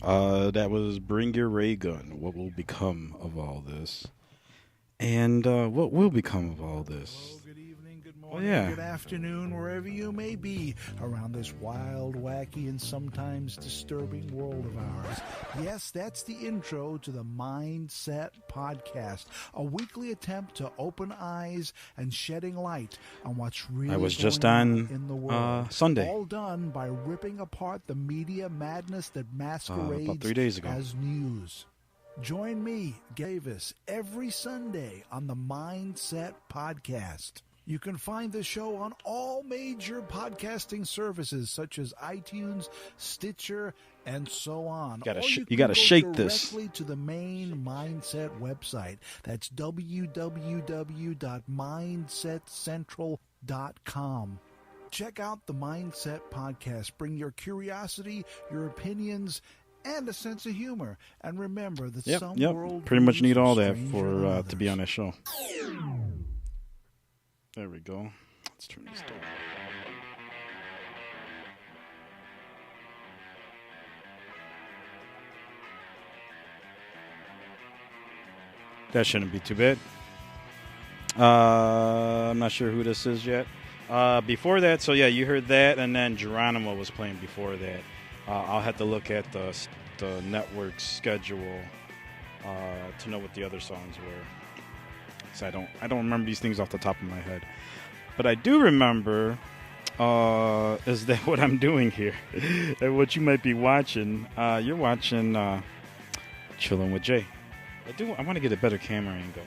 That was Bring Your Ray Gun. What will become of all this? And what will become of all this? Hello, good evening, good Oh, morning, yeah. good afternoon, wherever you may be around this wild, wacky, and sometimes disturbing world of ours. Yes, that's the intro to the Mindset Podcast, a weekly attempt to open eyes and shedding light on what's really I was just going on in the world. Sunday, All done by ripping apart the media madness that about masquerades 3 days ago. as news. Join me, Davis, every Sunday on the Mindset Podcast. You can find the show on all major podcasting services such as iTunes, Stitcher, and so on. You gotta shake this. Directly to the main Mindset website. That's www.mindsetcentral.com. Check out the Mindset Podcast. Bring your curiosity, your opinions, and a sense of humor. And remember that some world Pretty much need all that stranger for than to be on others. that show. There we go. Let's turn this down. That shouldn't be too bad. I'm not sure who this is yet. Before that, so yeah, you heard that, and then Geronimo was playing before that. I'll have to look at the network schedule to know what the other songs were. So I don't remember these things off the top of my head, but I do remember is that what I'm doing here, and what you might be watching. You're watching Chillin with Jay. I want to get a better camera angle.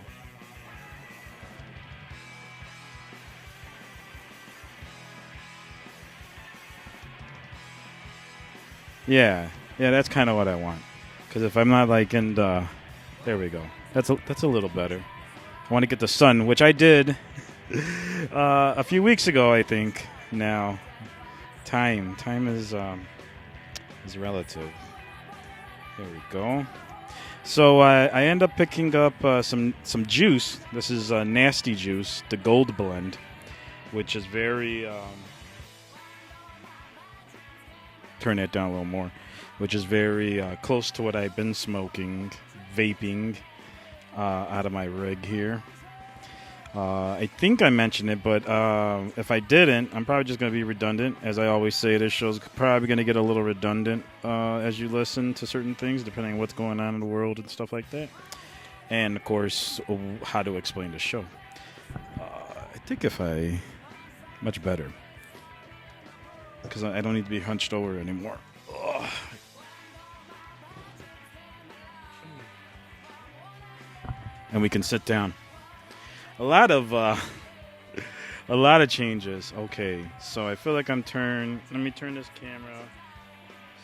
Yeah, that's kind of what I want. Because if I'm not like in the, there we go. That's a little better. I want to get the sun, which I did a few weeks ago, I think. Now, time is relative. There we go. So I end up picking up some juice. This is Nasty Juice, the Gold Blend, which is very. Turn that down a little more, which is very close to what I've been smoking, vaping out of my rig here. I think I mentioned it, but if I didn't, I'm probably just going to be redundant. As I always say, this show's probably going to get a little redundant as you listen to certain things, depending on what's going on in the world and stuff like that. And, of course, how to explain the show. I think much better. Because I don't need to be hunched over anymore. Ugh. And we can sit down. A lot of changes. Okay, so I feel like let me turn this camera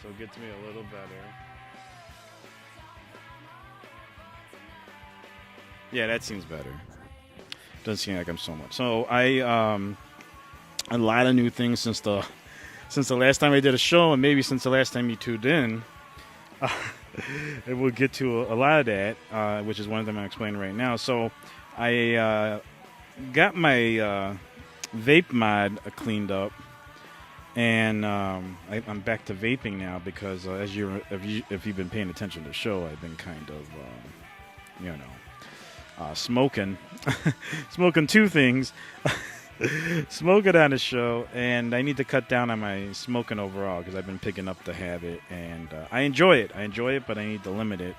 so it gets me a little better. Yeah, that seems better. Doesn't seem like I'm so much. So a lot of new things since the last time I did a show, and maybe since the last time you tuned in. And we'll get to a lot of that, which is one of them I'm explaining right now. So I got my vape mod cleaned up, and I'm back to vaping now because if you've been paying attention to the show, I've been kind of smoking smoking two things. Smoke it on the show, and I need to cut down on my smoking overall because I've been picking up the habit, and I enjoy it, but I need to limit it.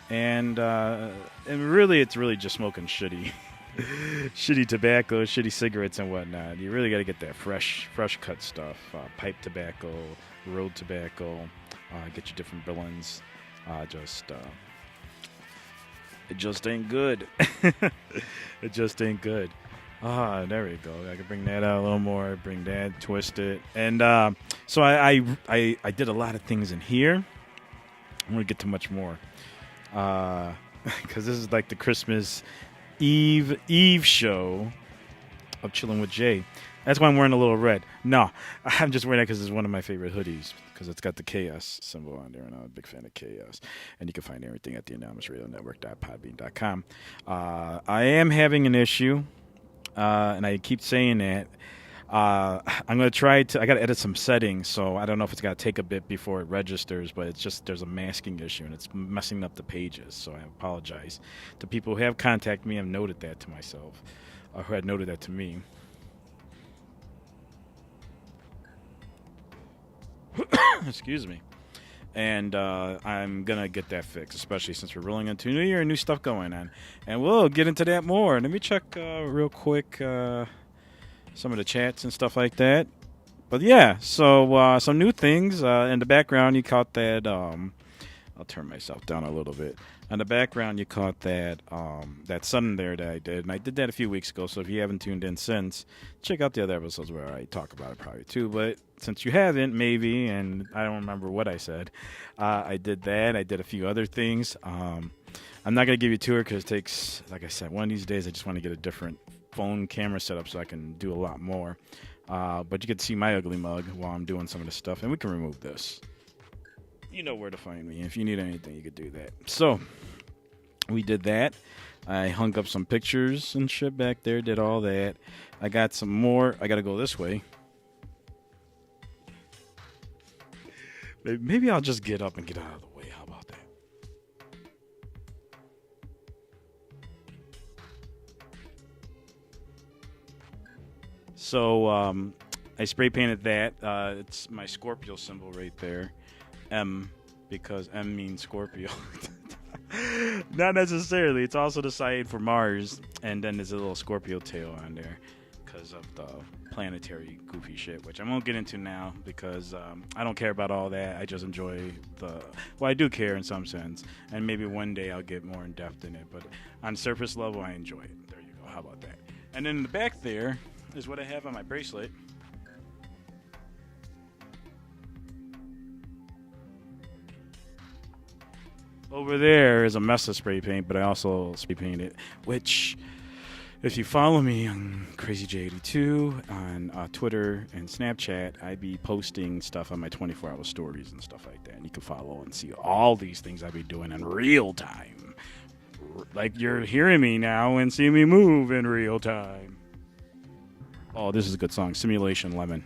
And really, it's really just smoking shitty tobacco, shitty cigarettes and whatnot. You really got to get that fresh cut stuff, pipe tobacco, road tobacco, get your different billings. It just ain't good. It just ain't good. There we go. I can bring that out a little more. Bring that, twist it, and so I did a lot of things in here. I'm gonna get to much more, because this is like the Christmas Eve show of Chillin' with Jay. That's why I'm wearing a little red. No, I'm just wearing that because it's one of my favorite hoodies because it's got the chaos symbol on there, and I'm a big fan of chaos. And you can find everything at the anonymousradionetwork.podbean.com. I am having an issue. And I keep saying that. I'm gonna try to. I gotta edit some settings, so I don't know if it's gotta take a bit before it registers. But it's just there's a masking issue and it's messing up the pages. So I apologize to people who have contacted me. I've noted that to myself, or who had noted that to me. Excuse me. And I'm gonna get that fixed, especially since we're rolling into New Year and new stuff going on. And we'll get into that more. Let me check real quick some of the chats and stuff like that. But yeah, so some new things in the background. You caught that. I'll turn myself down a little bit. In the background, you caught that that sun there that I did, and I did that a few weeks ago. So if you haven't tuned in since, check out the other episodes where I talk about it probably too. But since you haven't, maybe, and I don't remember what I said, I did that. I did a few other things. I'm not gonna give you a tour because it takes, like I said, one of these days I just want to get a different phone camera setup so I can do a lot more. But you can see my ugly mug while I'm doing some of this stuff, and we can remove this. You know where to find me. If you need anything, you could do that. So, we did that. I hung up some pictures and shit back there, did all that. I got some more. I got to go this way. Maybe I'll just get up and get out of the way. How about that? So, I spray painted that. It's my Scorpio symbol right there. M, because M means Scorpio. Not necessarily. It's also the side for Mars, and then there's a little Scorpio tail on there because of the planetary goofy shit, which I won't get into now because I don't care about all that. I just enjoy well, I do care in some sense, and maybe one day I'll get more in depth in it, but on surface level, I enjoy it. There you go. How about that? And then in the back there is what I have on my bracelet. Over there is a mess of spray paint, but I also spray paint it, which, if you follow me on CrazyJ82 on Twitter and Snapchat, I be posting stuff on my 24-hour stories and stuff like that. And you can follow and see all these things I be doing in real time. Like you're hearing me now and seeing me move in real time. Oh, this is a good song, Simulation Lemon.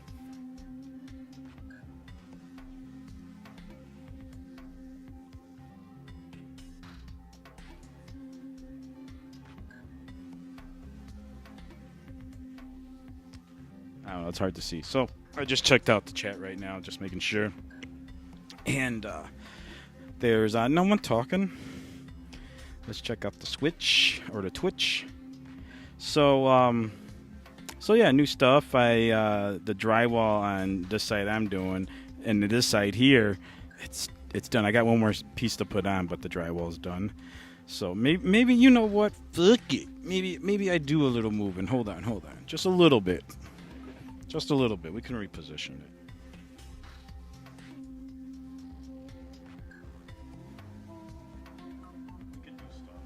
I don't know, it's hard to see. So I just checked out the chat right now, just making sure. And there's no one talking. Let's check out the Switch or the Twitch. So yeah, new stuff. The drywall on this side I'm doing, and this side here, it's done. I got one more piece to put on, but the drywall's done. So maybe you know what? Fuck it. Maybe I do a little moving. Hold on. Just a little bit. Just a little bit. We can reposition it. We can do stuff.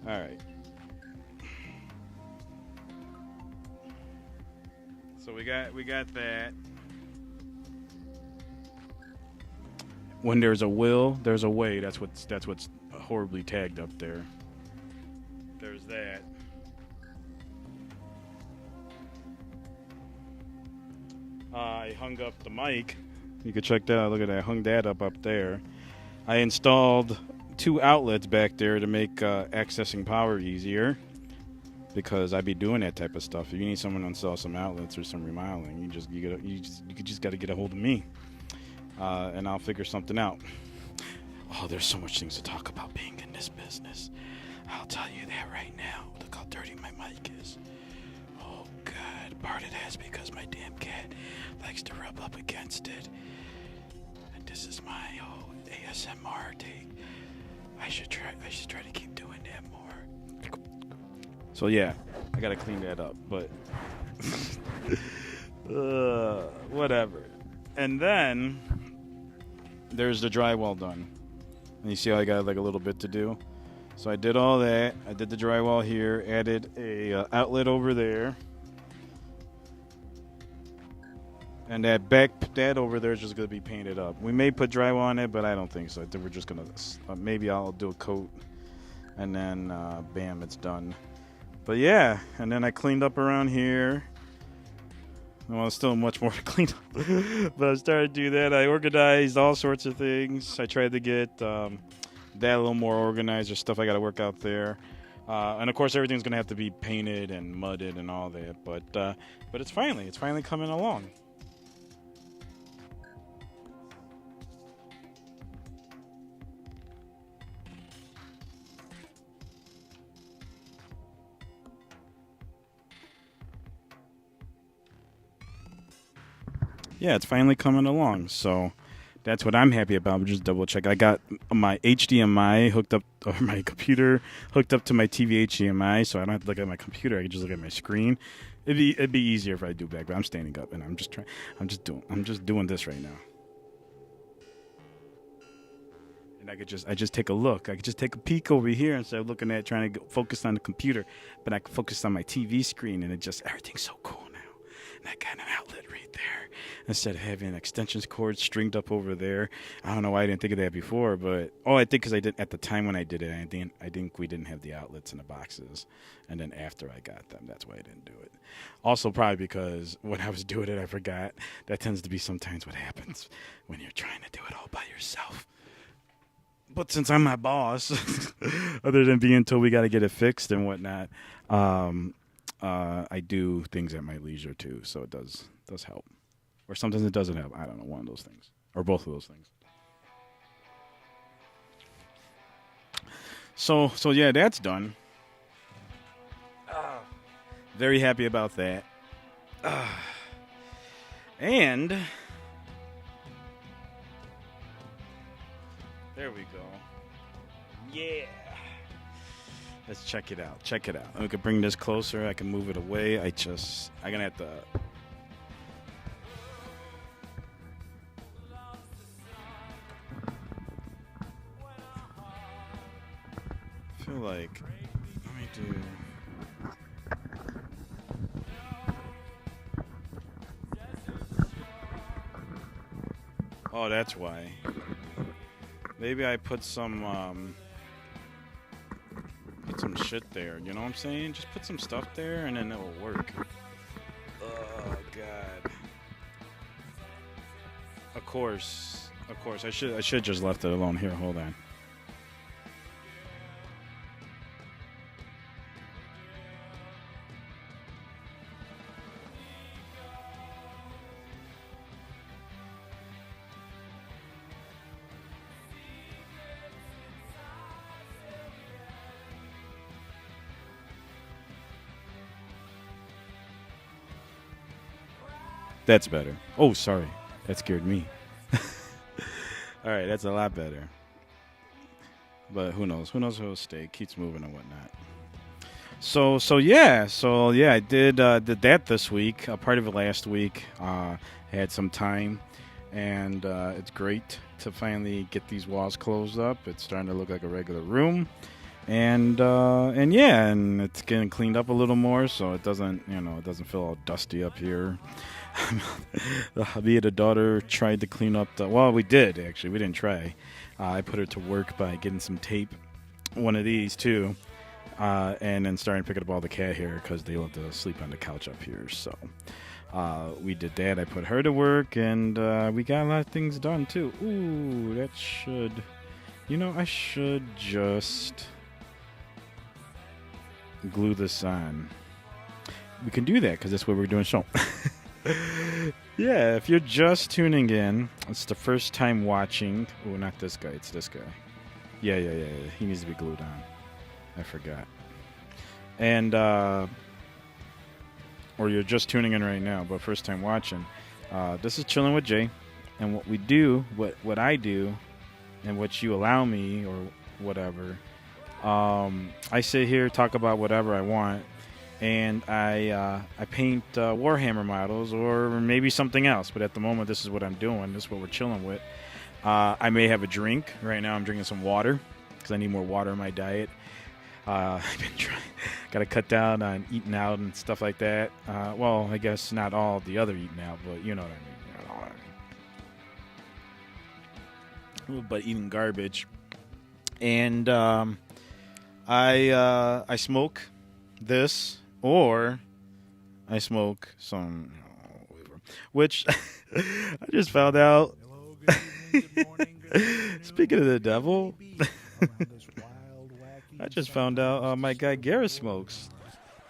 All right. So we got that. When there's a will, there's a way. That's what's horribly tagged up there. There's that. I hung up the mic. You can check that out. Look at that. I hung that up there. I installed 2 outlets back there to make accessing power easier because I be doing that type of stuff. If you need someone to install some outlets or some remodeling, you just got to get a hold of me, and I'll figure something out. Oh, there's so much things to talk about being in this business. I'll tell you that right now. Look how dirty my mic is. Oh God, part of that's because my damn cat likes to rub up against it. And this is my ASMR take. I should try to keep doing that more. So yeah, I gotta clean that up, but whatever. And then there's the drywall done. And you see how I got like a little bit to do? So I did all that. I did the drywall here, added a outlet over there. And that over there is just going to be painted up. We may put drywall on it, but I don't think so. I think we're just going to, maybe I'll do a coat, and then, bam, it's done. But yeah, and then I cleaned up around here. Well, there's still much more to clean up. But I started to do that. I organized all sorts of things. I tried to get that a little more organized. There's stuff I got to work out there. And of course, everything's going to have to be painted and mudded and all that. But it's finally coming along. Yeah, it's finally coming along. So that's what I'm happy about. Just double check. I got my HDMI hooked up, or my computer hooked up to my TV HDMI, so I don't have to look at my computer. I can just look at my screen. It'd be easier if I do back, but I'm standing up and I'm just doing this right now. And I just take a look. I could just take a peek over here instead of looking at trying to focus on the computer, but I can focus on my TV screen, and everything's so cool now. And I got an outlet right there instead of having an extensions cord stringed up over there. I don't know why I didn't think of that before, but I think because I did at the time when I did it, I think we didn't have the outlets in the boxes, and then after I got them, that's why I didn't do it. Also, probably because when I was doing it, I forgot. That tends to be sometimes what happens when you're trying to do it all by yourself. But since I'm my boss, other than being told we got to get it fixed and whatnot, I do things at my leisure too, so it does help. Or sometimes it doesn't help. I don't know, one of those things. Or both of those things. So yeah, that's done. Very happy about that. And there we go. Yeah. Let's check it out. We can bring this closer. I can move it away. I'm gonna have to. I feel like. Let me do. Oh, that's why. Maybe I put some shit there. You know what I'm saying? Just put some stuff there, and then it will work. Oh God. Of course. I should just left it alone. Here, hold on. That's better. Oh, sorry. That scared me. All right, that's a lot better. But who knows? Who knows how it'll stay? Keeps moving and whatnot. So yeah. I did that this week. Part of it last week. Had some time, and it's great to finally get these walls closed up. It's starting to look like a regular room. And yeah, and it's getting cleaned up a little more, so it doesn't feel all dusty up here. Me and the daughter tried to clean up we did actually. We didn't try. I put her to work by getting some tape, one of these too, and then starting picking up all the cat hair because they love to sleep on the couch up here. So we did that. I put her to work, and we got a lot of things done too. Ooh, that should, I should just glue this on. We can do that because that's what we're doing. So. Yeah, if you're just tuning in, it's the first time watching. Oh, not this guy. It's this guy. Yeah. He needs to be glued on. I forgot. And, or you're just tuning in right now, but first time watching. This is Chillin' with Jay. And what we do, what I do, and what you allow me, or whatever, I sit here, talk about whatever I want. And I paint warhammer models or maybe something else. But at the moment, this is what I'm doing. This is what we're chilling with. I may have a drink. Right now I'm drinking some water because I need more water in my diet. I've been trying. Got to cut down on eating out and stuff like that. Well, I guess not all the other eating out, but you know what I mean. But eating garbage. And I smoke. this, or I smoke some, which I just found out. Hello, good evening, good morning, good afternoon, Speaking of the wherever you devil, may be around this wild, wacky, I just found out my guy Garrett smokes.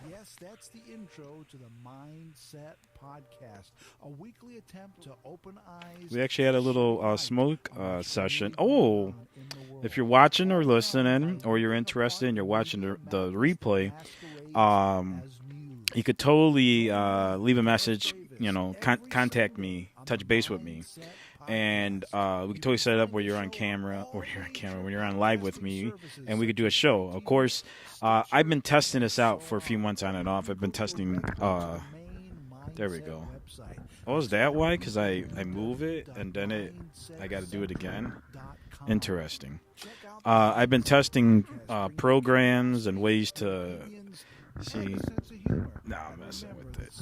Yes, that's the intro to the Mindset Podcast, a weekly attempt to open eyes. We actually had a little shed light smoke on what's session. really going Oh, on in the world. if you're watching or All that listening, by or you're way of a interested part and you're of watching media the madness replay, that um, masquerades as news. you could totally leave a message, contact me, touch base with me, and we could totally set it up where you're on camera, when you're on live with me, and we could do a show. Of course, I've been testing this out for a few months on and off. I've been testing. There we go. Oh, is that why? Because I move it and then I got to do it again. Interesting. I've been testing programs and ways to see. No, I'm messing with it.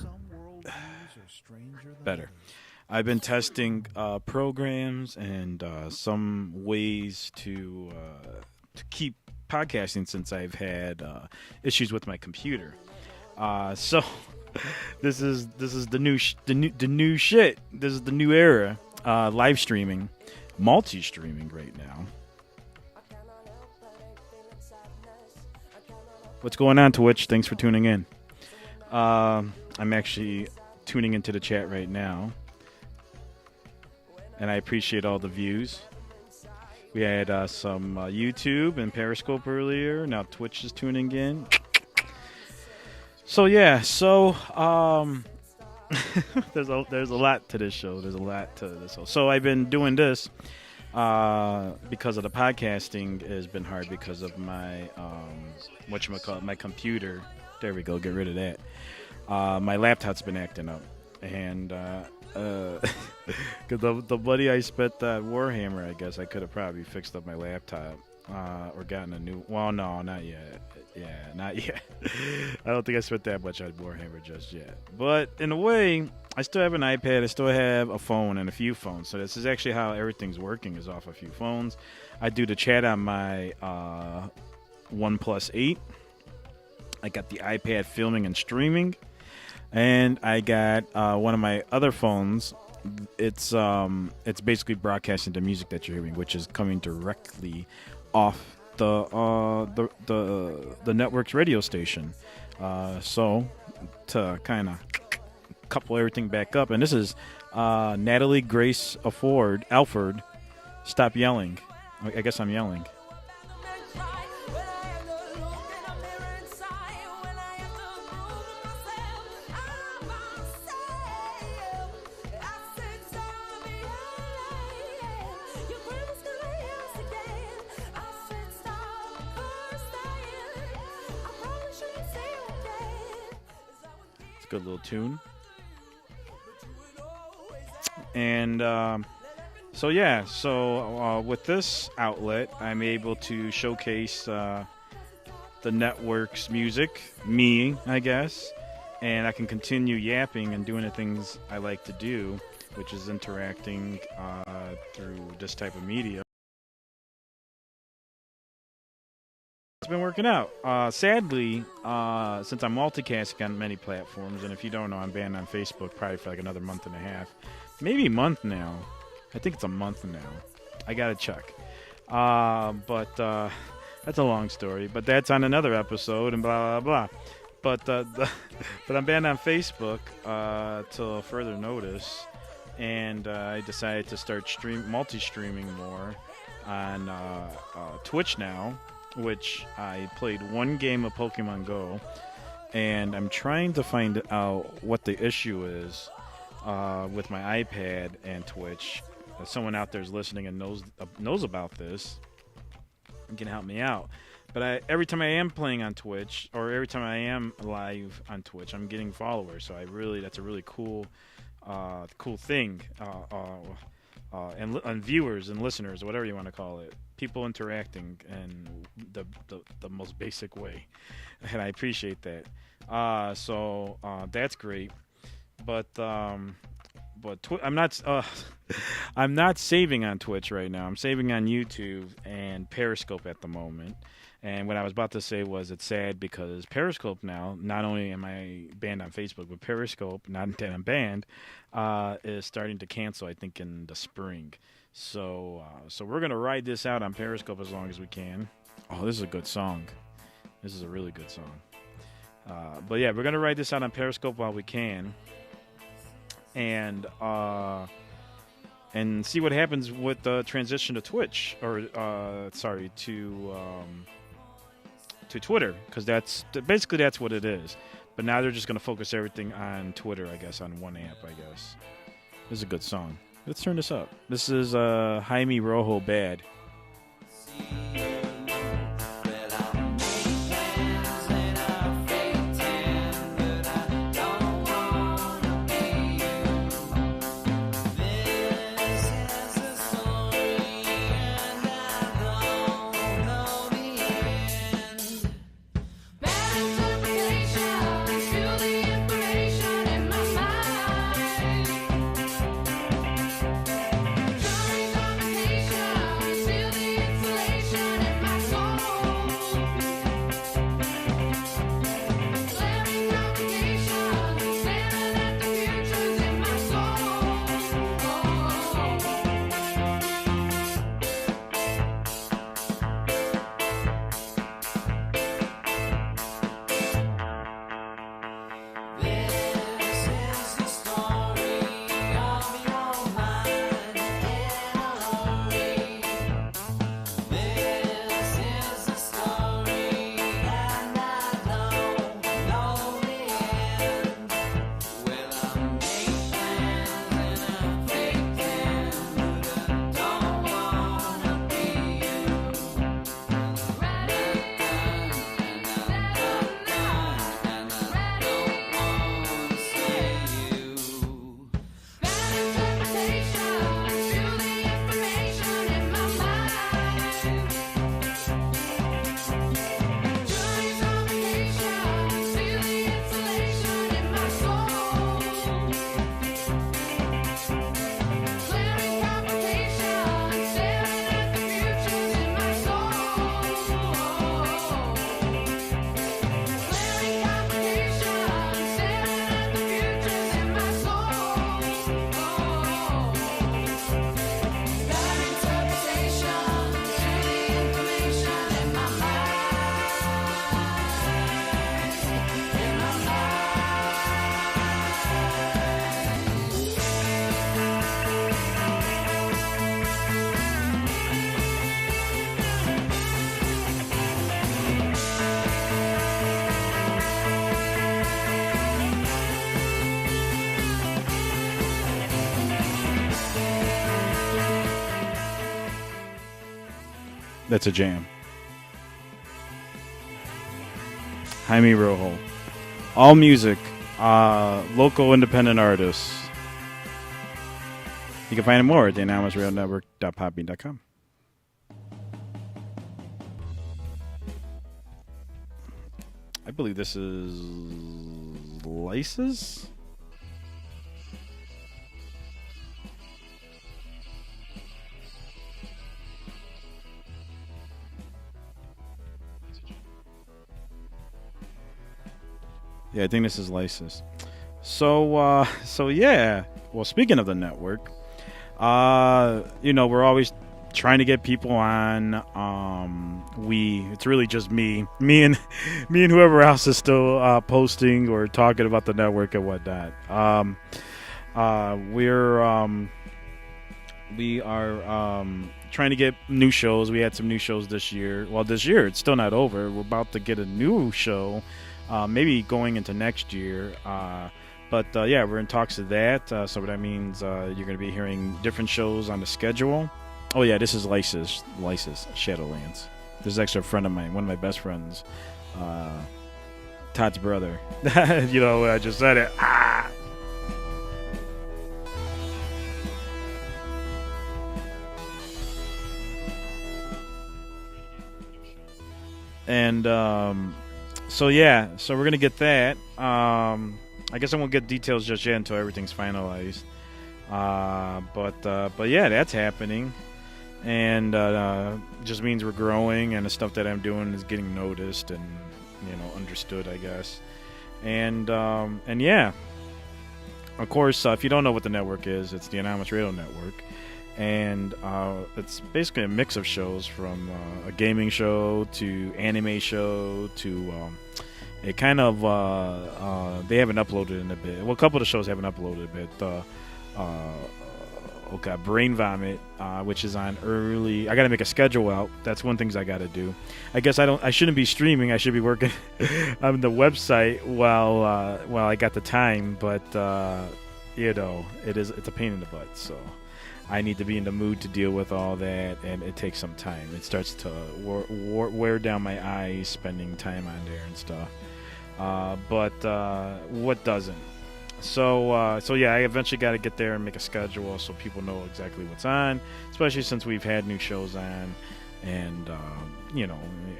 Better. I've been testing programs and some ways to keep podcasting since I've had issues with my computer. So this is the new shit. This is the new era. Live streaming, multi-streaming right now. What's going on, Twitch? Thanks for tuning in. I'm actually tuning into the chat right now, and I appreciate all the views. We had some YouTube and Periscope earlier. Now Twitch is tuning in. So yeah, there's a lot to this show. There's a lot to this show. So I've been doing this because of the podcasting has been hard because of my my computer. There we go. Get rid of that. My laptop's been acting up, and because the money I spent that warhammer, I guess I could have probably fixed up my laptop or gotten a new. Well, no, not yet. Yeah, not yet. I don't think I spent that much on warhammer just yet. But in a way, I still have an iPad. I still have a phone and a few phones. So this is actually how everything's working, is off a few phones. I do the chat on my OnePlus 8. I got the iPad filming and streaming. And I got one of my other phones. It's basically broadcasting the music that you're hearing, which is coming directly off the network's radio station. So to kind of couple everything back up, and this is Natalie Grace Alford. Stop yelling. I guess I'm yelling. Good little tune. And so with this outlet, I'm able to showcase the network's music, me, I guess, and I can continue yapping and doing the things I like to do, which is interacting through this type of media. It's been working out. Sadly, since I'm multicasting on many platforms, and if you don't know, I'm banned on Facebook probably for like another month and a half. Maybe a month now. I think it's a month now. I gotta check. But that's a long story. But that's on another episode and blah, blah, blah. But I'm banned on Facebook till further notice. And I decided to start multi-streaming more on Twitch now, which I played one game of Pokemon Go, and I'm trying to find out what the issue is with my iPad and Twitch. If someone out there is listening and knows about this and can help me out. But every time I am playing on Twitch, or every time I am live on Twitch, I'm getting followers. So that's a really cool thing. And viewers and listeners, whatever you want to call it, people interacting in the most basic way, and I appreciate that. So that's great, but I'm not saving on Twitch right now. I'm saving on YouTube and Periscope at the moment, And what I was about to say was it's sad because Periscope now, not only am I banned on Facebook, but Periscope, not that I'm banned, is starting to cancel, I think, in the spring. So we're going to ride this out on Periscope as long as we can. Oh, this is a good song. This is a really good song. But yeah, we're going to ride this out on Periscope while we can. And see what happens with the transition to Twitch, or to Twitter, because that's what it is. But now they're just going to focus everything on Twitter, I guess, on one app, I guess. This is a good song. Let's turn this up. This is Jaime Rojo, Bad. That's a jam. Jaime Rojo. All music. Local independent artists. You can find more at the anonymousradionetwork.podbean.com. I believe this is Lysis. Yeah, I think this is Lysis. So yeah. Well, speaking of the network, we're always trying to get people on. It's really just me and whoever else is still posting or talking about the network and whatnot. We are trying to get new shows. We had some new shows this year. Well, this year it's still not over. We're about to get a new show. Maybe going into next year. But we're in talks of that. So that means you're going to be hearing different shows on the schedule. Oh, yeah, this is Lysis, Shadowlands. This is actually a friend of mine, one of my best friends, Todd's brother. I just said it. Ah! And so we're gonna get that. I guess I won't get details just yet until everything's finalized. But yeah, that's happening. and just means we're growing, and the stuff that I'm doing is getting noticed and understood, I guess. And yeah, of course, if you don't know what the network is, it's the Anonymous Radio Network, and it's basically a mix of shows from a gaming show to anime show to it kind of they haven't uploaded in a bit. Well, a couple of the shows haven't uploaded a bit. Brain Vomit, which is on early. I got to make a schedule out. That's one thing I got to do. I guess I shouldn't be streaming. I should be working on the website while I got the time. But it's a pain in the butt. So I need to be in the mood to deal with all that, and it takes some time. It starts to wear down my eyes spending time on there and stuff. But what doesn't? So yeah, I eventually got to get there and make a schedule so people know exactly what's on, especially since we've had new shows on. And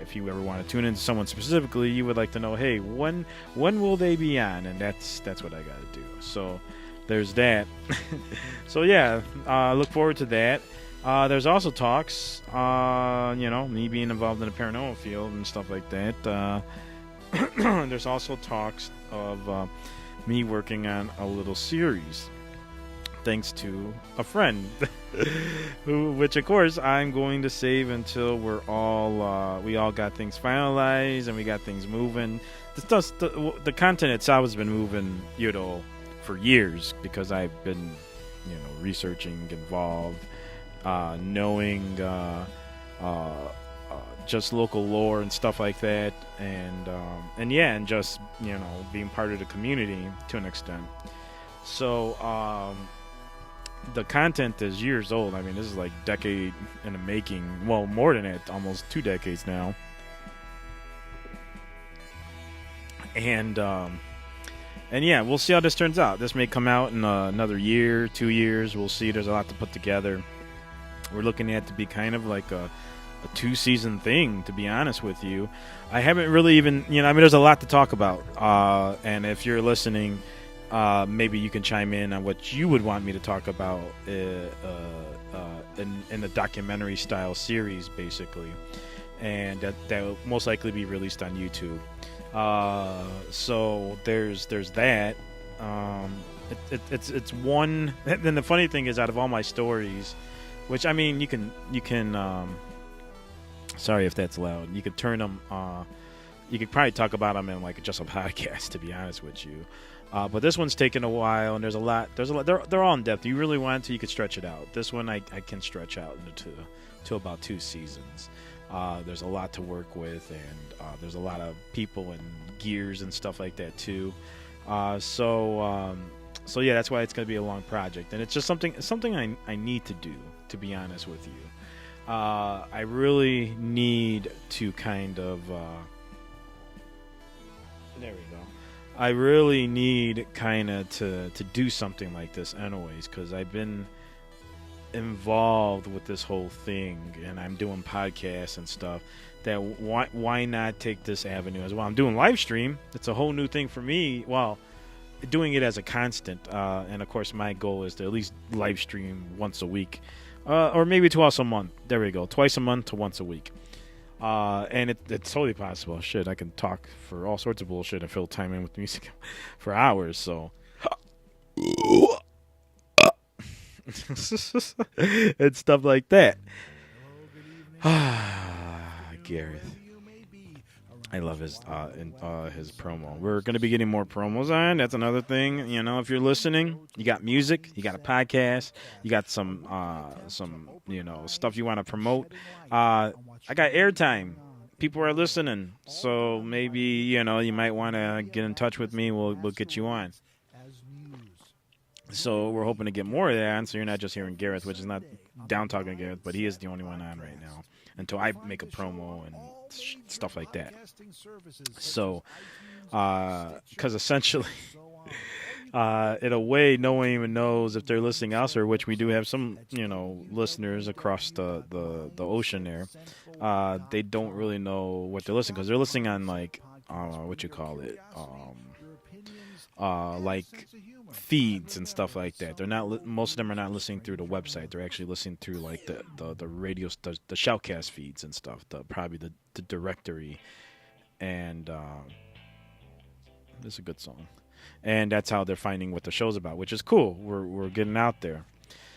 if you ever want to tune into someone specifically, you would like to know, hey, when will they be on? And that's what I got to do. So there's that. So yeah, look forward to that. There's also talks, me being involved in the paranormal field and stuff like that. There's also talks of me working on a little series, thanks to a friend, which of course I'm going to save until we all got things finalized and we got things moving. The content itself has been moving, for years, because I've been, researching, involved, knowing just local lore and stuff like that, and just being part of the community to an extent. So the content is years old. I mean, this is like decade in the making. Well, more than it, almost 2 decades now. And yeah, we'll see how this turns out. This may come out in another year, 2 years. We'll see. There's a lot to put together. We're looking at it to be kind of like a 2-season thing, to be honest with you. I haven't really even, there's a lot to talk about. And if you're listening, maybe you can chime in on what you would want me to talk about in a documentary style series, basically. And that will most likely be released on YouTube. So there's that. It's one. Then the funny thing is, out of all my stories, which I mean, you can. Sorry if that's loud. You could turn them. You could probably talk about them in like just a podcast, to be honest with you. But this one's taken a while, and there's a lot. They're all in depth. You really want to, you could stretch it out. This one I can stretch out to about 2 seasons. There's a lot to work with, and there's a lot of people and gears and stuff like that too. So yeah, that's why it's going to be a long project, and it's just something I need to do, to be honest with you. I really need to kind of there we go. I really need kind of to do something like this anyways, because I've been involved with this whole thing, and I'm doing podcasts and stuff. That why not take this avenue as well? I'm doing live stream. It's a whole new thing for me. Well, doing it as a constant, and of course my goal is to at least live stream once a week, or maybe twice a month. There we go, twice a month to once a week. And it's totally possible. Shit, I can talk for all sorts of bullshit and fill time in with music for hours. So and stuff like that. Gareth, I love his promo. We're going to be getting more promos on. That's another thing. If you're listening, you got music, you got a podcast, you got some stuff you want to promote. I got airtime. People are listening, so maybe you might want to get in touch with me. We'll get you on. So we're hoping to get more of that, so you're not just hearing Gareth, which is not down talking to Gareth, but he is the only one on right now until I make a promo and stuff like that. So, because essentially, in a way, no one even knows if they're listening elsewhere, which we do have some, listeners across the ocean there. They don't really know what they're listening, because they're listening on like, what you call it, like feeds and stuff like that. They're not. Most of them are not listening through the website. They're actually listening through like the radio, the shoutcast feeds and stuff. Probably the directory, and this is a good song. And that's how they're finding what the show's about, which is cool. We're getting out there.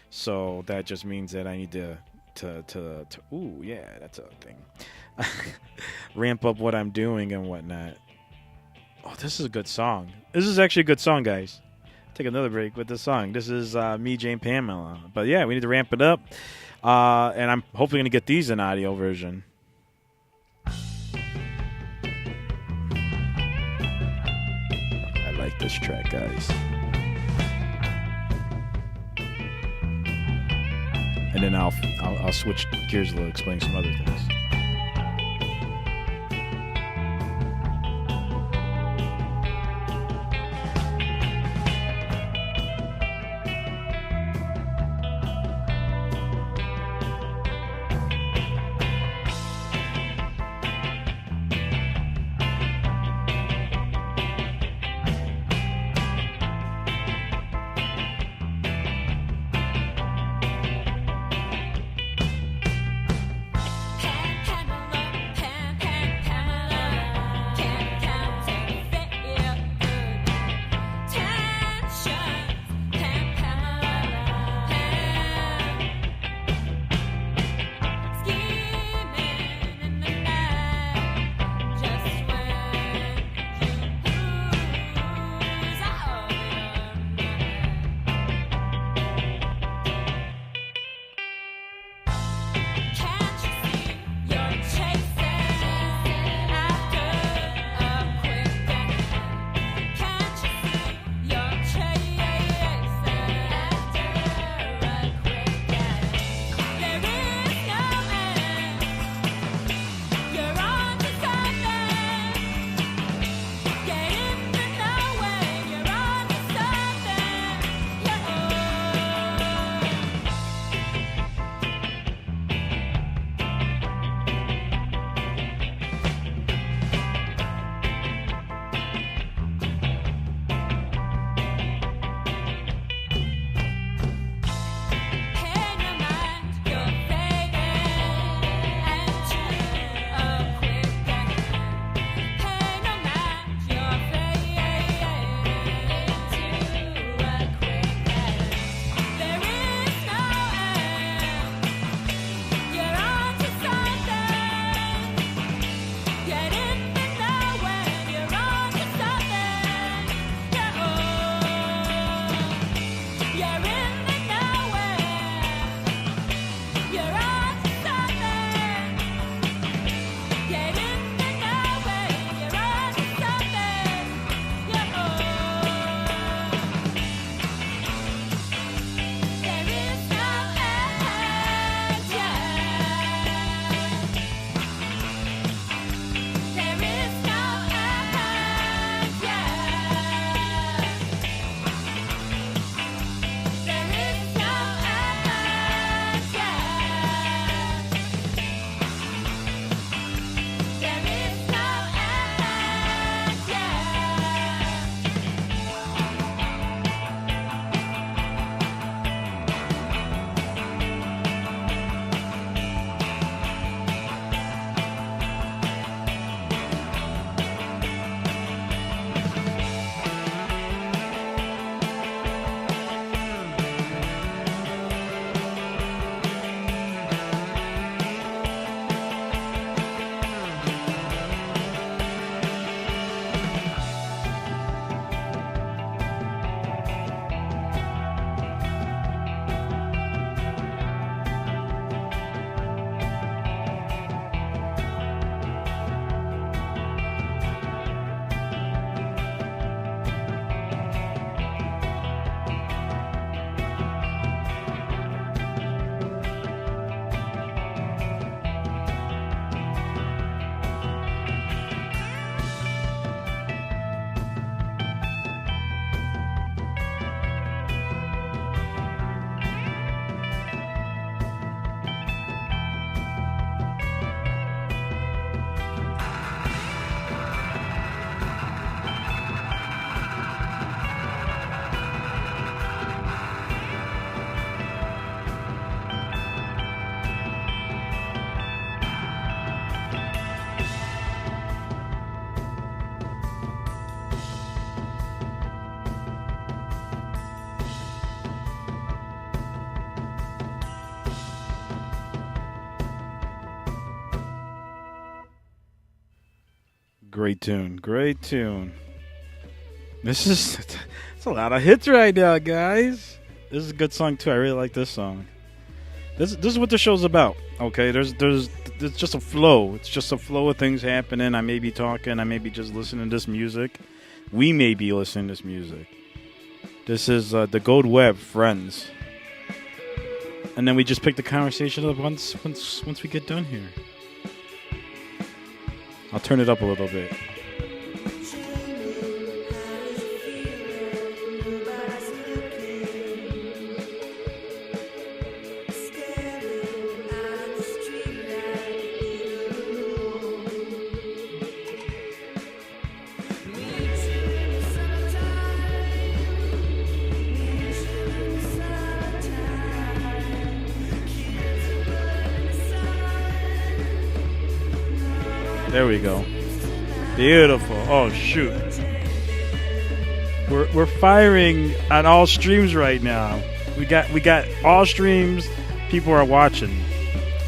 So that just means that I need to ooh, yeah, that's a thing. Ramp up what I'm doing and whatnot. Oh, this is a good song. This is actually a good song, guys. Take another break with this song. This is Me, Jane, Pamela. But yeah, we need to ramp it up. And I'm hopefully going to get these in audio version. I like this track, guys. And then I'll switch gears a little, explain some other things. Hey. Great tune. Great tune. This is it's a lot of hits right now, guys. This is a good song too. I really like this song. This is what the show's about. Okay, there's it's just a flow. It's just a flow of things happening. I may be talking. I may be just listening to this music. We may be listening to this music. This is the Gold Web, Friends. And then we just pick the conversation up once we get done here. I'll turn it up a little bit. There we go. Beautiful. Oh shoot. We're firing on all streams right now. We got all streams. People are watching.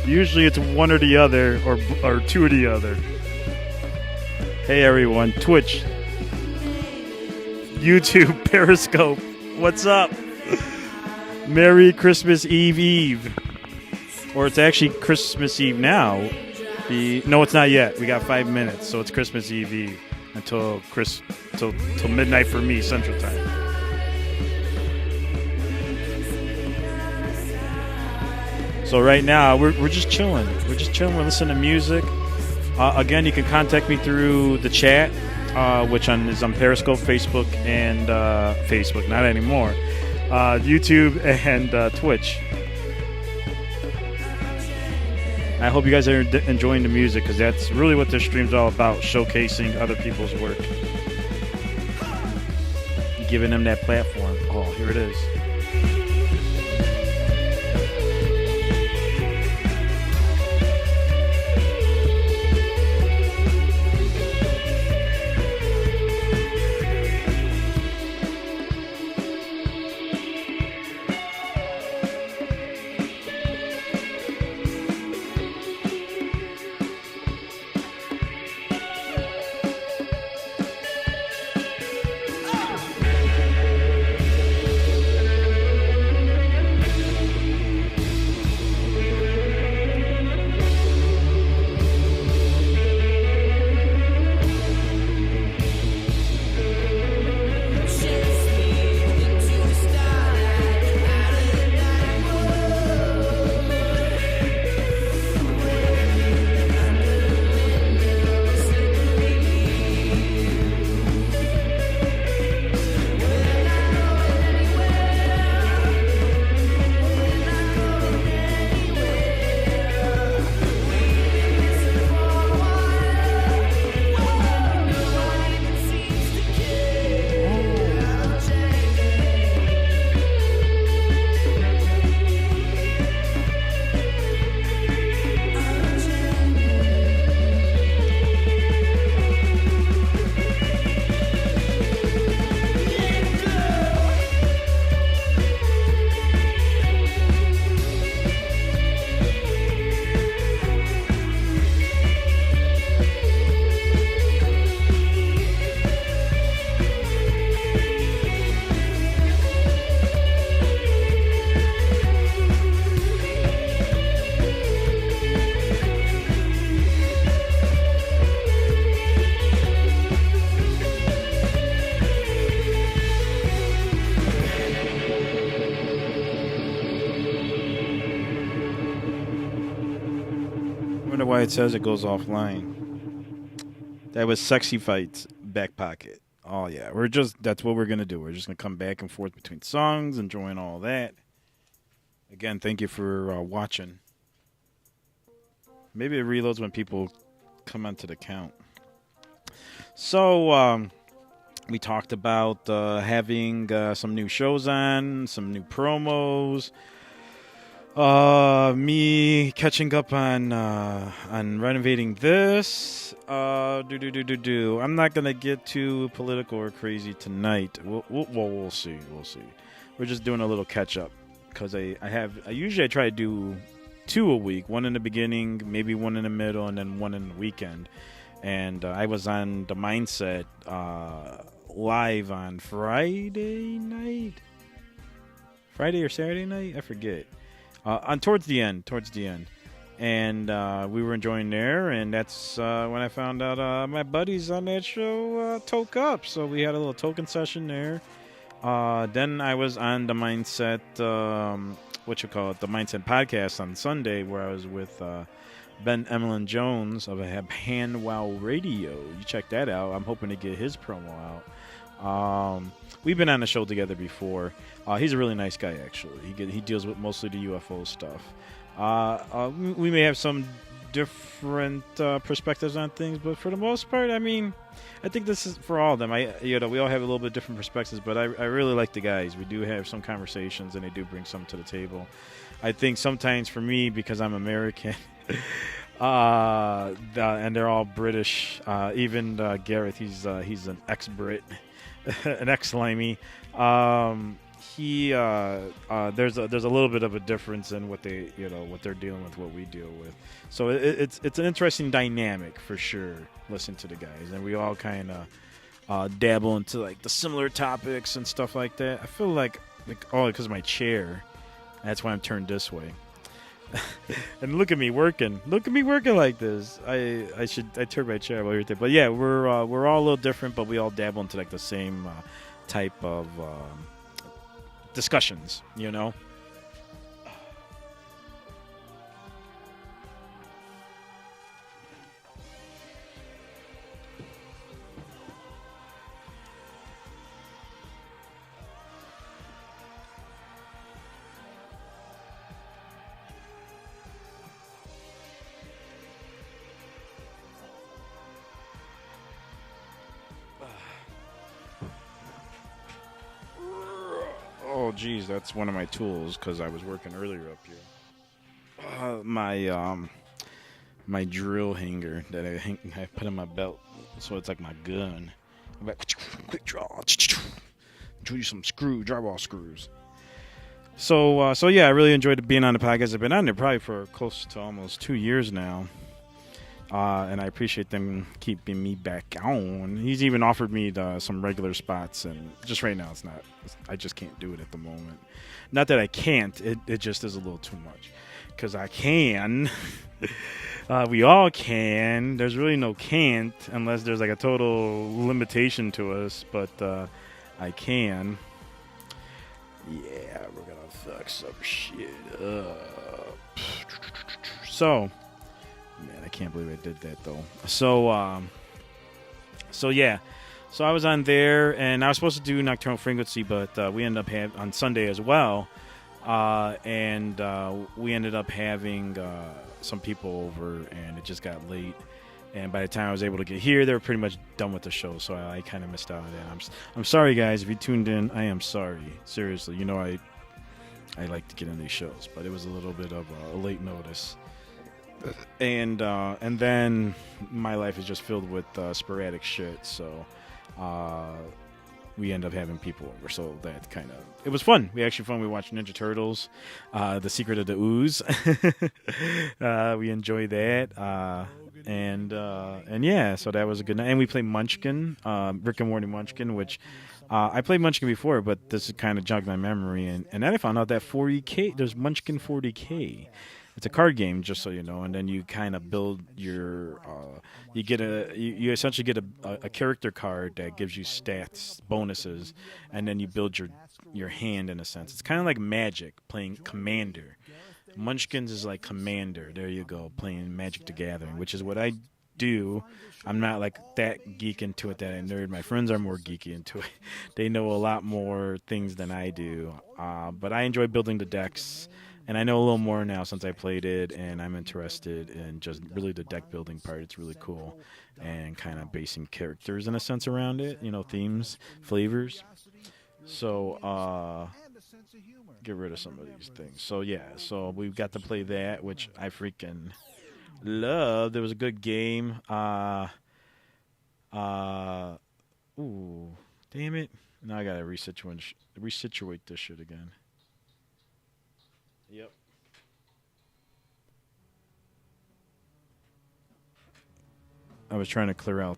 Usually it's one or the other, or two or the other. Hey everyone, Twitch, YouTube, Periscope. What's up? Merry Christmas Eve. Or it's actually Christmas Eve now. No, it's not yet. We got 5 minutes, so it's Christmas Eve until till midnight for me, Central Time. So right now we're just chilling. We're just chilling. We're listening to music. Again, you can contact me through the chat, which is on Periscope, Facebook, and Facebook. Not anymore. YouTube and Twitch. I hope you guys are enjoying the music, because that's really what this stream's all about, showcasing other people's work. Giving them that platform. Oh, here it is. Why it says it goes offline. That was Sexy Fights Back Pocket. Oh yeah, that's what we're gonna do. We're just gonna come back and forth between songs, enjoying all that. Again, thank you for watching. Maybe it reloads when people come onto the count. So we talked about having some new shows on, some new promos. Me catching up on renovating this. I'm not gonna get too political or crazy tonight. We'll see. We're just doing a little catch up, because I usually try to do 2 a week, one in the beginning, maybe one in the middle, and then one in the weekend. and I was on the Mindset live on Friday or Saturday night, I forget. On towards the end, and we were enjoying there, and that's when I found out my buddies on that show toke up. So we had a little token session there. Then I was on the Mindset, the Mindset podcast on Sunday, where I was with Ben Emlyn Jones of Handwow Radio. You check that out. I'm hoping to get his promo out. We've been on the show together before. He's a really nice guy, actually. He deals with mostly the UFO stuff. We may have some different perspectives on things, but for the most part, I mean, I think this is for all of them. We all have a little bit different perspectives, but I really like the guys. We do have some conversations, and they do bring some to the table. I think sometimes for me, because I'm American, and they're all British. Even Gareth, he's an ex-Brit, an ex-Limey. There's a little bit of a difference in what they're dealing with, what we deal with. So it's an interesting dynamic for sure. Listen to the guys, and we all kind of dabble into like the similar topics and stuff like that. I feel like because of my chair, that's why I'm turned this way. And look at me working like this. I turn my chair over here. But yeah, we're all a little different, but we all dabble into like the same type of discussions, Oh, geez, that's one of my tools because I was working earlier up here. My drill hanger that I put in my belt, so it's like my gun. I'm like, quick draw, do you some drywall screws. So yeah, I really enjoyed being on the podcast. I've been on there probably for close to almost 2 years now. And I appreciate them keeping me back on. He's even offered me some regular spots, and just right now I just can't do it at the moment. Not that I can't, it just is a little too much. Because I can. We all can. There's really no can't unless there's like a total limitation to us, but I can. Yeah, we're gonna fuck some shit up. So, man, I can't believe I did that though. So yeah. So I was on there, and I was supposed to do Nocturnal Frequency, but we ended up on Sunday as well. And we ended up having some people over, and it just got late. And by the time I was able to get here, they were pretty much done with the show, so I kind of missed out on that. I'm sorry, guys. If you tuned in, I am sorry. Seriously, I like to get in these shows, but it was a little bit of a late notice. And then my life is just filled with sporadic shit, so we end up having people over. So that it was fun. We watched Ninja Turtles, The Secret of the Ooze. We enjoyed that. And yeah, so that was a good night. And we played Munchkin, Rick and Morty Munchkin, which I played Munchkin before, but this kind of jogged my memory. And then I found out that 40K, there's Munchkin 40K. It's a card game, just so you know, and then you kind of build your. You essentially get a character card that gives you stats, bonuses, and then you build your hand in a sense. It's kind of like Magic, playing Commander. Munchkins is like Commander. There you go, playing Magic the Gathering, which is what I do. I'm not like that geek into it that I nerd. My friends are more geeky into it. They know a lot more things than I do, but I enjoy building the decks. And I know a little more now since I played it, and I'm interested in just really the deck building part. It's really cool, and kind of basing characters in a sense around it, themes, flavors. So, get rid of some of these things. So yeah, so we've got to play that, which I freaking loved. It was a good game. Ooh, damn it! Now I gotta resituate this shit again. Yep. I was trying to clear out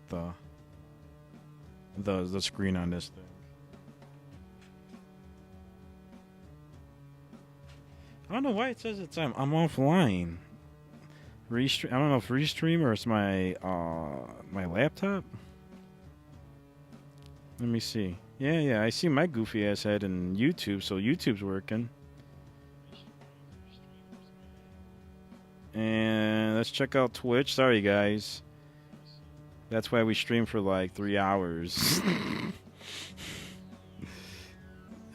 the screen on this thing. I don't know why it says I'm offline. Restream. I don't know if restream or it's my my laptop. Let me see. Yeah. I see my goofy ass head in YouTube, so YouTube's working. And let's check out Twitch. Sorry, guys. That's why we stream for like 3 hours.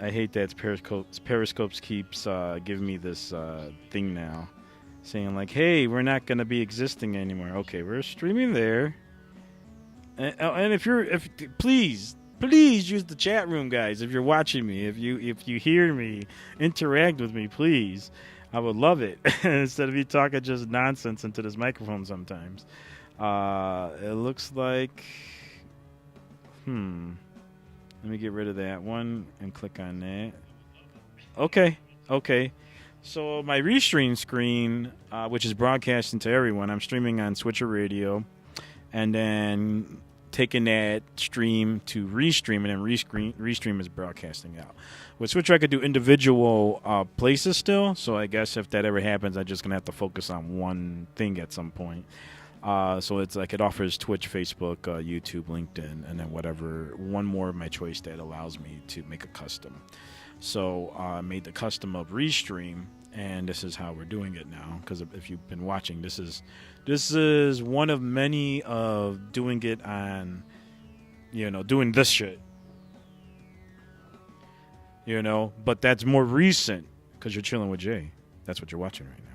I hate that Periscopes keeps giving me this thing now, saying like, "Hey, we're not gonna be existing anymore." Okay, we're streaming there, and if please use the chat room, guys. If you're watching me, if you hear me, interact with me, please. I would love it instead of you talking just nonsense into this microphone sometimes. It looks like, let me get rid of that one and click on that. Okay. So my restream screen, which is broadcasting to everyone, I'm streaming on Switcher Radio, and then taking that stream to restream, and then restream is broadcasting out. With Switcher, I could do individual places still, so I guess if that ever happens, I'm just going to have to focus on one thing at some point. So it's like it offers Twitch, Facebook, YouTube, LinkedIn, and then whatever, one more of my choice that allows me to make a custom. So I made the custom of Restream, and this is how we're doing it now. Because if you've been watching, this is one of many of doing it on, doing this shit. But that's more recent because you're chilling with Jay. That's what you're watching right now.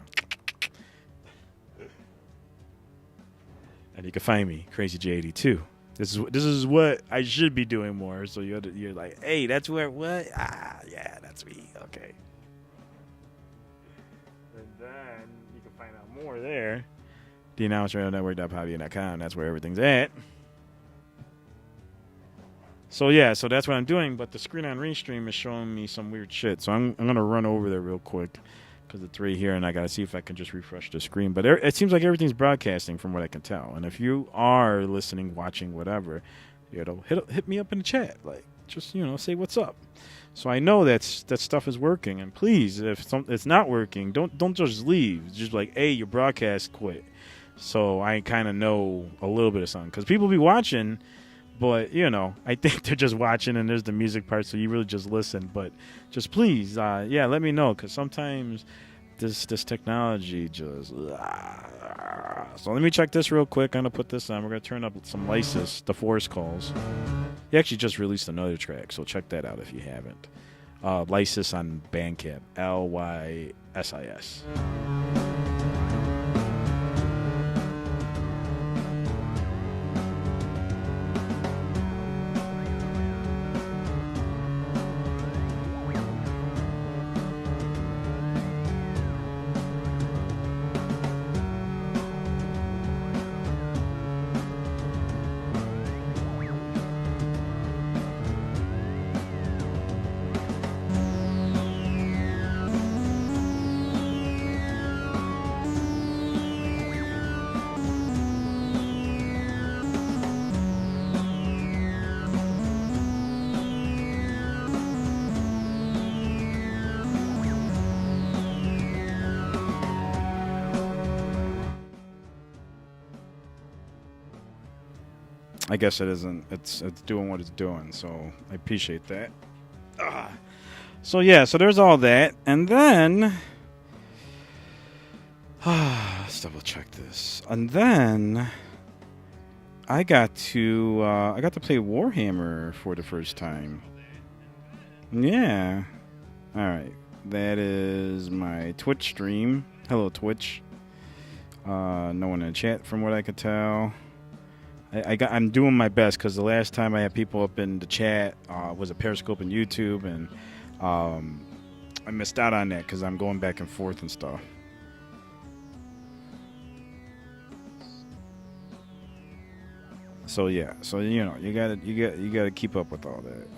And you can find me, CrazyJ82. This is what I should be doing more. So you're like, hey, that's where what? Yeah, that's me. Okay. And then you can find out more there. TheAnnounceRadioNetwork.podbean.com. That's where everything's at. So so that's what I'm doing. But the screen on Restream is showing me some weird shit. So I'm gonna run over there real quick. Because it's right here, and I gotta see if I can just refresh the screen. But it seems like everything's broadcasting from what I can tell. And if you are listening, watching, whatever, hit me up in the chat. Like, just say what's up. So I know that stuff is working. And please, if it's not working, don't just leave. It's just like, hey, your broadcast quit. So I kind of know a little bit of something. Because people be watching, but I think they're just watching, and there's the music part, so you really just listen. But just please, let me know, because sometimes this technology just. So let me check this real quick. I'm gonna put this on. We're gonna turn up some Lysis, the Forest Calls. He actually just released another track, so check that out if you haven't. Lysis on Bandcamp, Lysis. I guess it isn't. It's doing what it's doing, so I appreciate that. So there's all that, and then let's double check this. And then I got to play Warhammer for the first time. Yeah. All right. That is my Twitch stream. Hello, Twitch. No one in the chat, from what I could tell. I'm doing my best, because the last time I had people up in the chat was a Periscope and YouTube, and I missed out on that because I'm going back and forth and stuff. So you gotta keep up with all that.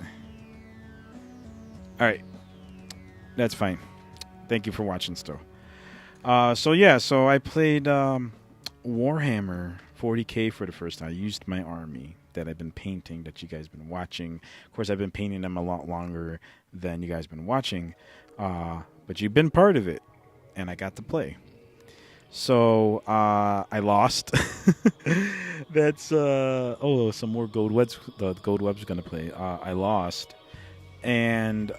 All right, that's fine. Thank you for watching still. So I played Warhammer 40K for the first time. I used my army that I've been painting that you guys been watching. Of course, I've been painting them a lot longer than you guys been watching, but you've been part of it, and I got to play. So I lost. That's some more gold webs. The gold web's gonna play. I lost, and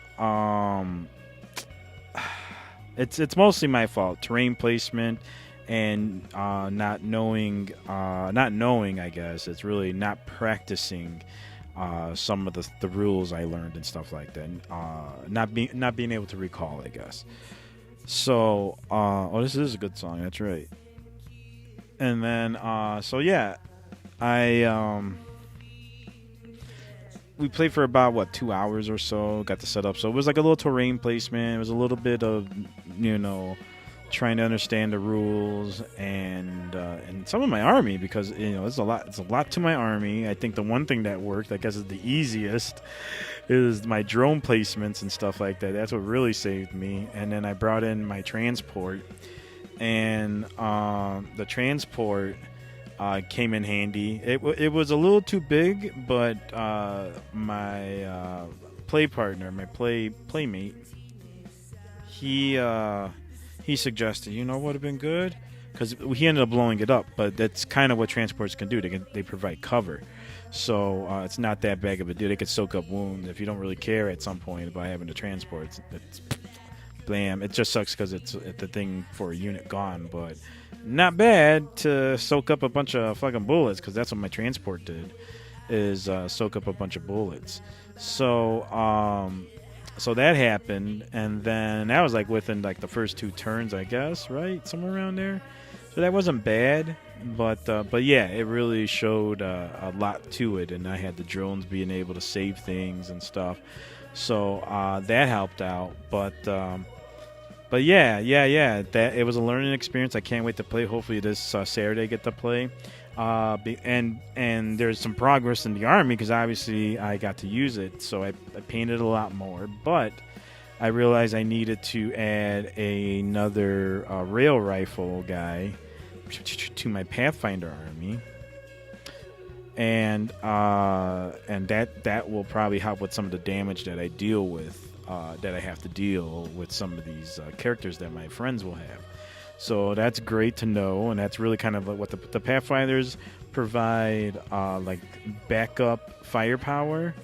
it's mostly my fault. Terrain placement and not knowing. I guess it's really not practicing some of the rules I learned and stuff like that. Not being able to recall, I guess. So, this is a good song. That's right. And then, we played for about 2 hours or so. Got to set up. So it was like a little terrain placement. It was a little bit of, trying to understand the rules and some of my army because it's a lot to my army. I think the one thing that worked, I guess, is the easiest. Is my drone placements and stuff like that. That's what really saved me. And then I brought in my transport, and the transport came in handy. It was a little too big, but my play partner, my playmate, he suggested, what would have been good, because he ended up blowing it up. But that's kind of what transports can do. They provide cover. So it's not that big of a deal. They could soak up wounds if you don't really care at some point about having to transport. It's blam. It just sucks because it's the thing for a unit gone, but not bad to soak up a bunch of fucking bullets, because that's what my transport did, is soak up a bunch of bullets. So that happened, and then that was like within like the first 2 turns, I guess, right? Somewhere around there. So that wasn't bad. But yeah, it really showed a lot to it, and I had the drones being able to save things and stuff, so that helped out. But yeah, that it was a learning experience. I can't wait to play. Hopefully this Saturday I get to play, and there's some progress in the army because obviously I got to use it, so I painted a lot more. But I realized I needed to add another rail rifle guy to my Pathfinder army, and that will probably help with some of the damage that I deal with, that I have to deal with some of these characters that my friends will have. So that's great to know, and that's really kind of what the Pathfinders provide, like backup firepower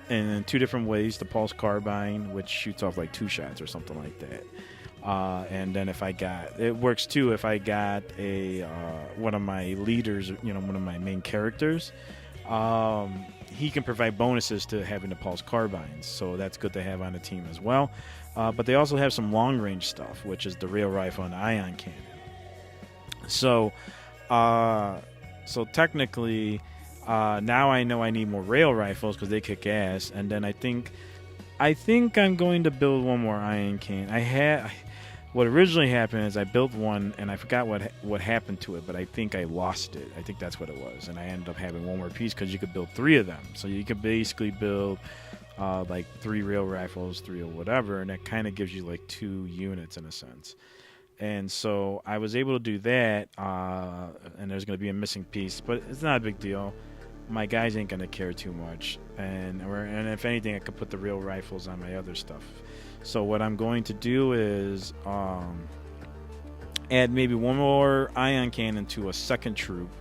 in 2 different ways. The pulse carbine, which shoots off like 2 shots or something like that. And then it works too if I got one of my leaders, one of my main characters, he can provide bonuses to having the pulse carbines, so that's good to have on the team as well. But they also have some long range stuff, which is the rail rifle and the ion cannon. So technically, now I know I need more rail rifles because they kick ass, and then I think I'm going to build one more ion cannon. What originally happened is I built one, and I forgot what happened to it, but I think I lost it. I think that's what it was, and I ended up having one more piece because you could build 3 of them. So you could basically build like 3 rail rifles, 3 or whatever, and that kind of gives you like 2 units in a sense. And so I was able to do that, and there's going to be a missing piece, but it's not a big deal. My guys ain't going to care too much, and if anything, I could put the rail rifles on my other stuff. So what I'm going to do is add maybe one more ion cannon to a second troop,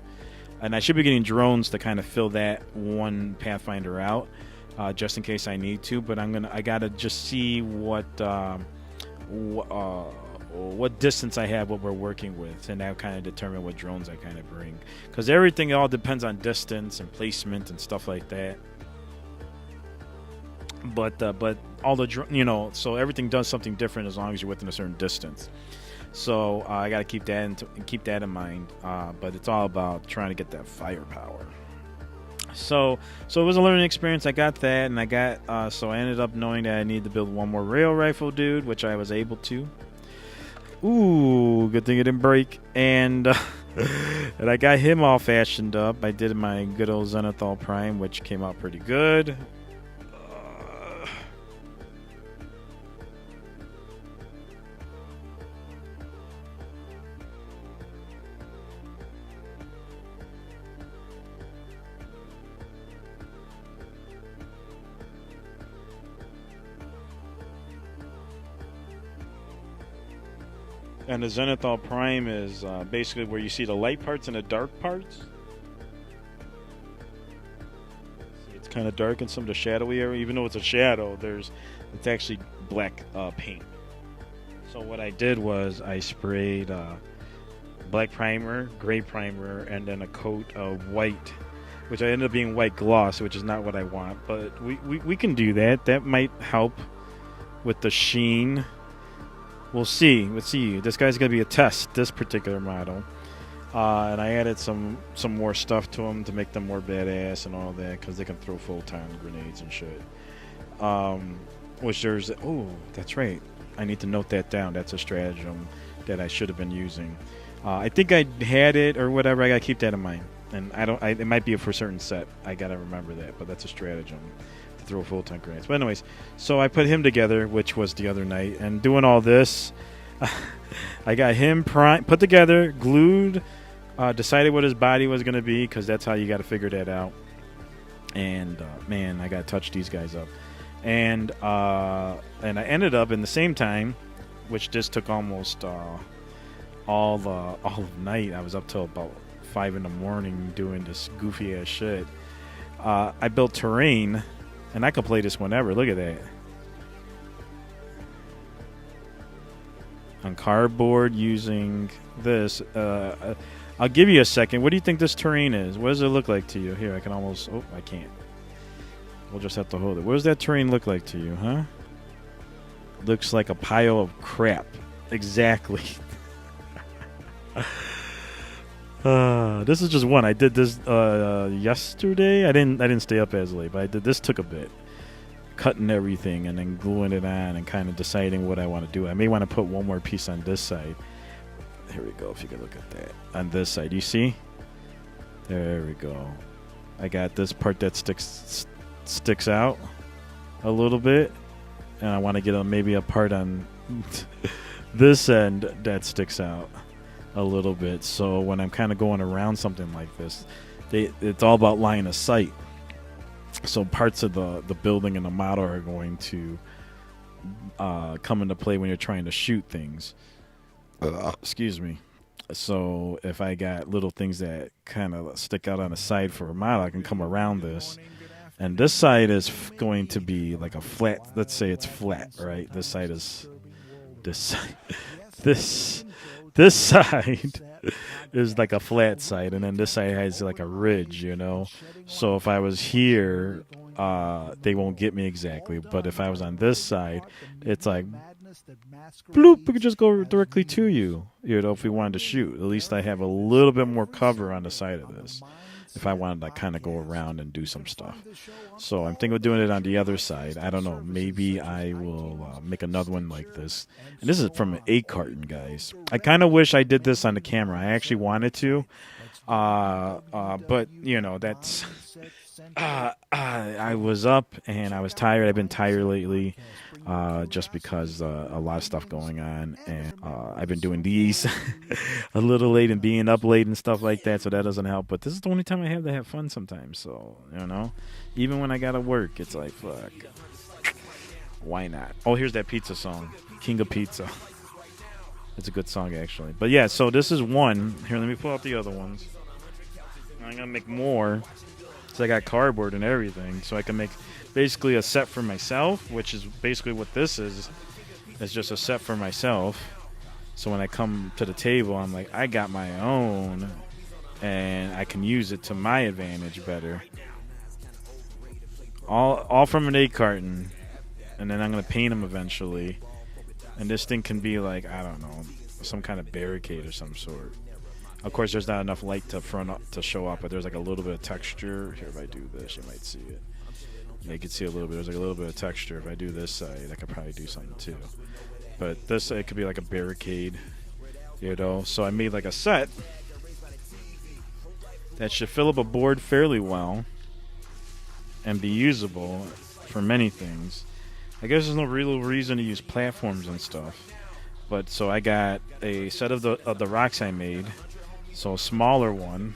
and I should be getting drones to kind of fill that one Pathfinder out, just in case I need to. But I gotta just see what distance I have, what we're working with, and that'll kind of determine what drones I kind of bring, because everything all depends on distance and placement and stuff like that. But all the so everything does something different as long as you're within a certain distance. So I got to keep that in mind. But it's all about trying to get that firepower. So it was a learning experience. I got that, and so I ended up knowing that I needed to build one more rail rifle dude, which I was able to. Ooh, good thing it didn't break. And and I got him all fashioned up. I did my good old Zenithal Prime, which came out pretty good. And the zenithal prime is basically where you see the light parts and the dark parts. It's kind of dark in some of the shadowy area. Even though it's a shadow, it's actually black paint. So what I did was I sprayed black primer, gray primer, and then a coat of white, which I ended up being white gloss, which is not what I want. But we can do that. That might help with the sheen. We'll see. Let's see. This guy's going to be a test, this particular model. And I added some more stuff to them to make them more badass and all that, because they can throw full-time grenades and shit. Which there's... Oh, that's right. I need to note that down. That's a stratagem that I should have been using. I think I had it or whatever. I got to keep that in mind. And it might be for a certain set. I got to remember that. But that's a stratagem to throw full-time grenades. But anyways, so I put him together, which was the other night. And doing all this, I got him put together, glued, decided what his body was going to be, because that's how you got to figure that out. And, man, I got to touch these guys up. And I ended up in the same time, which just took almost all of night. I was up till about 5 in the morning doing this goofy ass shit. I built terrain, and I could play this whenever. Look at that. On cardboard using this. I'll give you a second. What do you think this terrain is? What does it look like to you? Here, I can almost... Oh, I can't. We'll just have to hold it. What does that terrain look like to you, huh? Looks like a pile of crap. Exactly. This is just one. I did this yesterday. I didn't stay up as late, but I did this. Took a bit, cutting everything and then gluing it on and kind of deciding what I want to do. I may want to put one more piece on this side. Here we go. If you could look at that on this side, you see? There we go. I got this part that sticks out a little bit, and I want to get maybe a part on this end that sticks out a little bit. So when I'm kind of going around something like this, it's all about line of sight. So parts of the building and the model are going to come into play when you're trying to shoot things. Excuse me. So if I got little things that kind of stick out on the side for a model, I can come around this. And this side is going to be like a flat. Let's say it's flat, right? This side is this side. This side is like a flat side, and then this side has like a ridge, you know. So if I was here, they won't get me exactly. But if I was on this side, it's like bloop, we could just go directly to you. You know, if we wanted to shoot, at least I have a little bit more cover on the side of this. If I wanted to kind of go around and do some stuff. So I'm thinking of doing it on the other side. I don't know. Maybe I will make another one like this. And this is from an 8 carton, guys. I kind of wish I did this on the camera. I actually wanted to. But, you know, that's... I was up and I was tired. I've been tired lately just because a lot of stuff going on. And I've been doing these a little late and being up late and stuff like that. So that doesn't help. But this is the only time I have to have fun sometimes. So, you know, even when I got to work, it's like, fuck. Why not? Oh, here's that pizza song. King of Pizza. It's a good song, actually. But yeah, so this is one. Here, let me pull out the other ones. I'm going to make more. So I got cardboard and everything, so I can make basically a set for myself, which is basically what this is. It's just a set for myself. So when I come to the table, I'm like, I got my own, and I can use it to my advantage better. All from an 8 carton, and then I'm gonna paint them eventually. And this thing can be like, I don't know, some kind of barricade or some sort. Of course, there's not enough light to show up, but there's like a little bit of texture. Here, if I do this, you might see it. Yeah, you can see a little bit. There's like a little bit of texture. If I do this side, I could probably do something too. But this side could be like a barricade, you know. So I made like a set that should fill up a board fairly well and be usable for many things. I guess there's no real reason to use platforms and stuff. But so I got a set of the rocks I made. So a smaller one,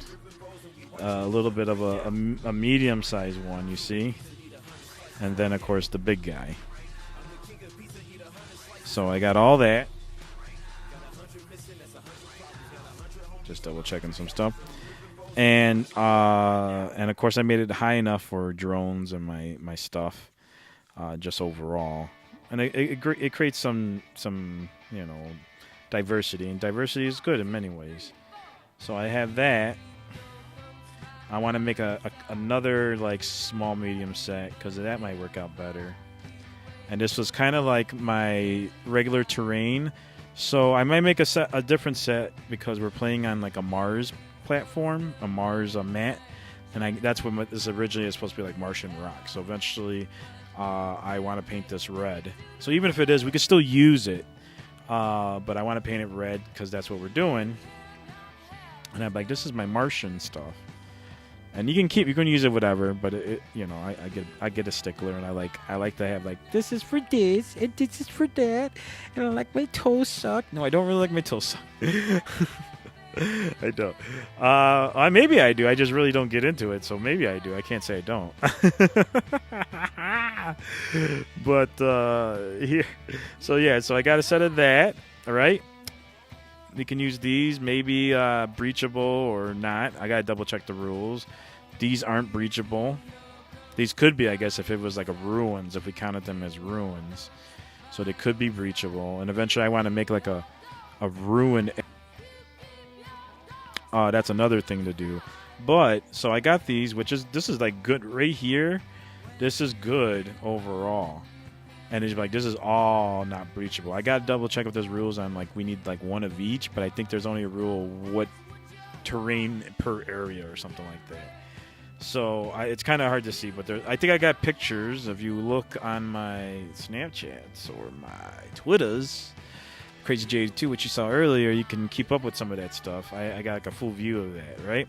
a little bit of a medium-sized one, you see, and then of course the big guy. So I got all that, Just double checking some stuff. And of course I made it high enough for drones and my stuff, just overall. And it creates some diversity, and diversity is good in many ways. So I have that. I want to make another like small medium set because that might work out better. And this was kind of like my regular terrain, so I might make a different set because we're playing on like a Mars platform, a Mars mat, and that's what this originally is supposed to be, like Martian rock. So eventually, I want to paint this red. So even if it is, we could still use it, but I want to paint it red because that's what we're doing. And I'm like, this is my Martian stuff. And you can use it whatever, but I get a stickler, and I like to have like, this is for this and this is for that, and I like my toes suck. No, I don't really like my toes suck. I don't. Maybe I do. I just really don't get into it, so maybe I do. I can't say I don't. But here, so I got a set of that. All right. We can use these, maybe breachable or not. I gotta double check the rules. These aren't breachable. These could be, I guess, if it was like a ruins, if we counted them as ruins. So they could be breachable. And eventually I want to make like a ruin. That's another thing to do. But, so I got these, this is like good right here. This is good overall. And it's like, this is all not breachable. I got to double check if there's rules on, like, we need, like, one of each. But I think there's only a rule what terrain per area or something like that. So, it's kind of hard to see. But I think I got pictures. If you look on my Snapchats or my Twitters, CrazyJ2, which you saw earlier, you can keep up with some of that stuff. I got, like, a full view of that, right?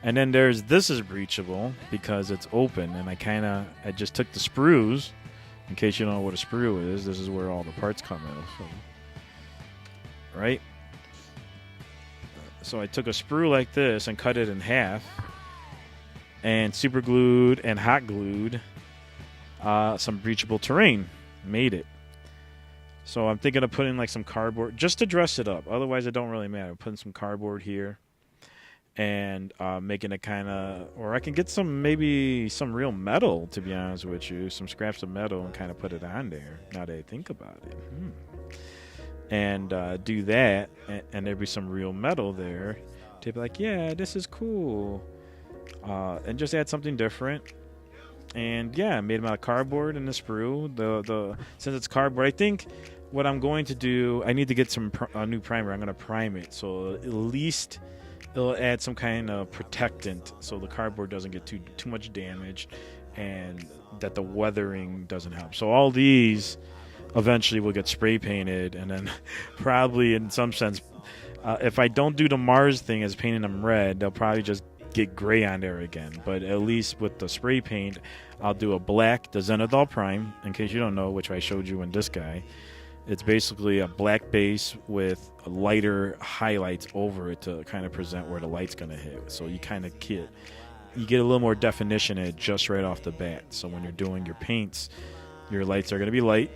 And then this is breachable because it's open. And I just took the sprues. In case you don't know what a sprue is, this is where all the parts come in. So, right? So I took a sprue like this and cut it in half. And super glued and hot glued some breachable terrain. Made it. So I'm thinking of putting like some cardboard just to dress it up. Otherwise, it don't really matter. I'm putting some cardboard here. And making it kind of, or I can get maybe some real metal, to be honest with you, some scraps of metal and kind of put it on there, now that I think about it. And do that, and there'd be some real metal there to be like, yeah, this is cool. And just add something different. And yeah, I made them out of cardboard and the sprue. Since it's cardboard, I think what I'm going to do, I need to get a new primer. I'm going to prime it, so at least it'll add some kind of protectant so the cardboard doesn't get too much damaged and that the weathering doesn't help. So all these eventually will get spray painted, and then probably in some sense, if I don't do the Mars thing as painting them red, they'll probably just get gray on there again. But at least with the spray paint, I'll do a black, the Zenithal Prime, in case you don't know, which I showed you in this guy. It's basically a black base with lighter highlights over it to kind of present where the light's going to hit. So you kind of get a little more definition in it just right off the bat. So when you're doing your paints, your lights are going to be light.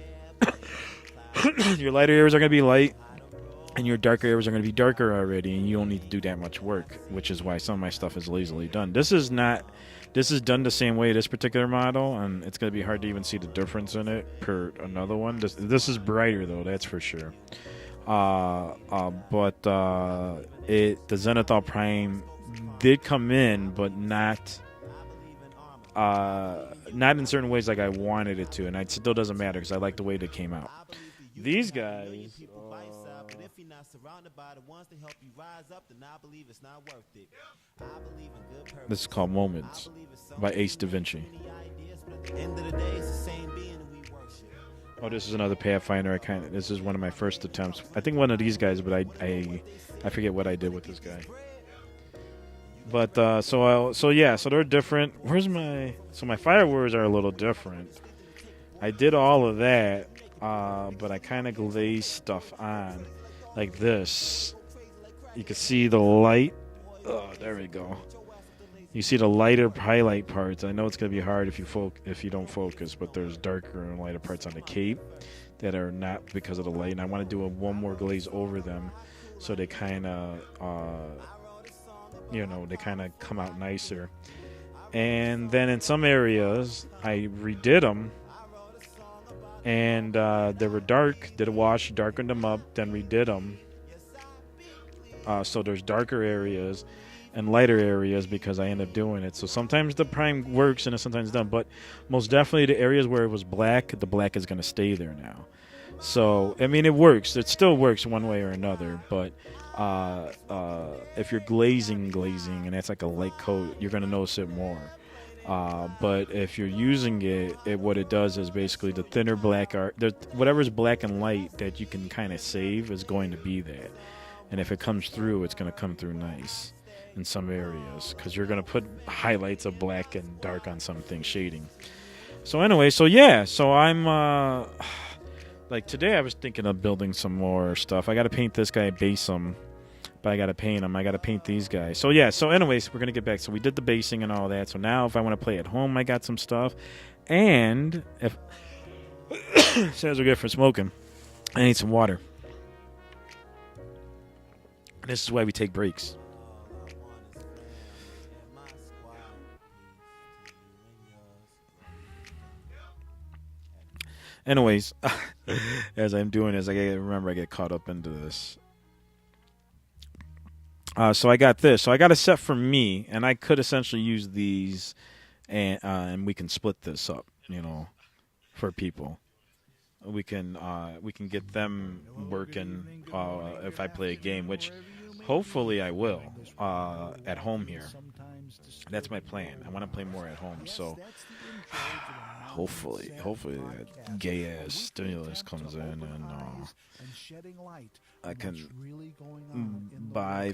Your lighter areas are going to be light. And your darker areas are going to be darker already. And you don't need to do that much work, which is why some of my stuff is lazily done. This is done the same way, this particular model, and it's going to be hard to even see the difference in it per another one. This is brighter, though, that's for sure. But the Zenithal Prime did come in, but not in certain ways like I wanted it to, and it still doesn't matter because I like the way they came out. These guys... This is called Moments by Ace Da Vinci. Oh, this is another Pathfinder. This is one of my first attempts. I think one of these guys, but I forget what I did with this guy. But so they're different. So my fireworks are a little different. I did all of that, but I kind of glazed stuff on like this. You can see the light. Oh, there we go. You see the lighter highlight parts. I know it's going to be hard if you don't focus, but there's darker and lighter parts on the cape that are not because of the light. And I want to do one more glaze over them so they kind of they kind of come out nicer. And then in some areas, I redid them, and they were dark. Did a wash, darkened them up, then redid them. So there's darker areas and lighter areas because I end up doing it. So sometimes the prime works and it sometimes doesn't. But most definitely the areas where it was black, the black is going to stay there now. So, I mean, it works. It still works one way or another. But if you're glazing, and that's like a light coat, you're going to notice it more. But if you're using it, what it does is basically the thinner black art, whatever's black and light that you can kind of save is going to be that. And if it comes through, it's going to come through nice in some areas because you're going to put highlights of black and dark on some things, shading. So anyway, so I'm like today I was thinking of building some more stuff. I got to paint this guy, base him, but I got to paint him. I got to paint these guys. So so anyways, we're going to get back. So we did the basing and all that. So now if I want to play at home, I got some stuff. And if says we're good for smoking, I need some water. This is why we take breaks. Anyways, as I'm doing this, I get caught up into this. So I got this. So I got a set for me, and I could essentially use these, and we can split this up, for people. We can get them working if I play a game, which hopefully I will at home here. That's my plan. I want to play more at home, so hopefully that gay ass stimulus comes in and I can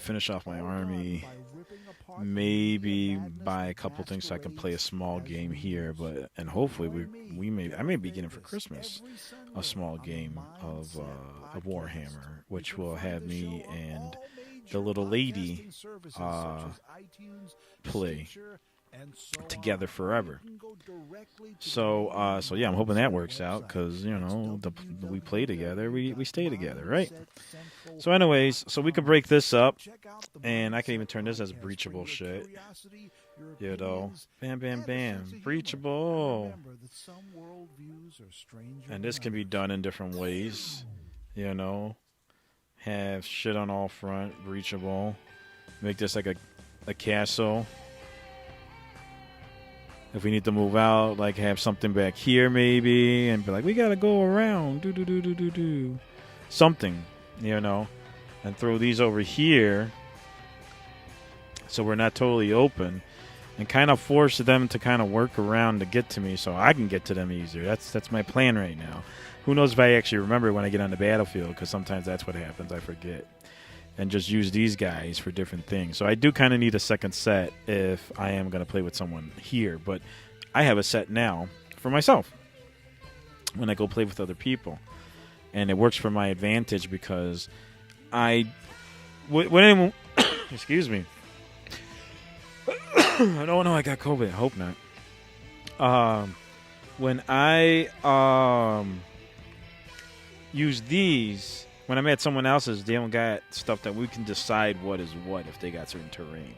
finish off my army, maybe buy a couple things so I can play a small game here, and hopefully I may be getting for Christmas a small game of Warhammer, which will have me and the little lady play together forever. So yeah, I'm hoping that works out because we play together, we stay together, right? So anyways, so we can break this up, and I can even turn this as breachable shit. Bam, bam, bam, breachable. And this can be done in different ways. Have shit on all front, breachable. Make this like a castle. If we need to move out, like have something back here maybe, and be like, we gotta go around, do. Something, and throw these over here so we're not totally open, and kind of force them to kind of work around to get to me so I can get to them easier. That's my plan right now. Who knows if I actually remember when I get on the battlefield, because sometimes that's what happens, I forget. And just use these guys for different things. So I do kind of need a second set if I am going to play with someone here. But I have a set now for myself when I go play with other people. And it works for my advantage because when anyone... excuse me. I don't know I got COVID. I hope not. When I use these... When I'm at someone else's, they don't got stuff that we can decide what is what if they got certain terrain.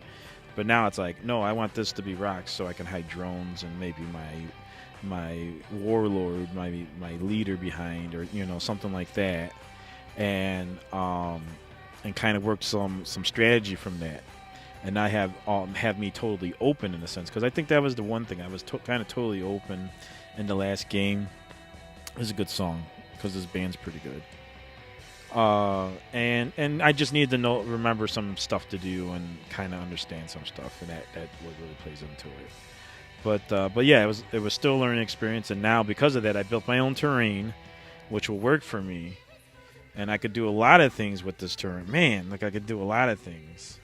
But now it's like, no, I want this to be rocks so I can hide drones and maybe my warlord, my leader behind, or something like that, and kind of work some strategy from that, and not have me totally open in a sense, because I think that was the one thing I was kind of totally open in the last game. It was a good song because this band's pretty good. And I just need to remember some stuff to do and kind of understand some stuff, and that what really plays into it. But yeah, it was still a learning experience, and now because of that, I built my own terrain, which will work for me, and I could do a lot of things with this terrain. Man, I could do a lot of things.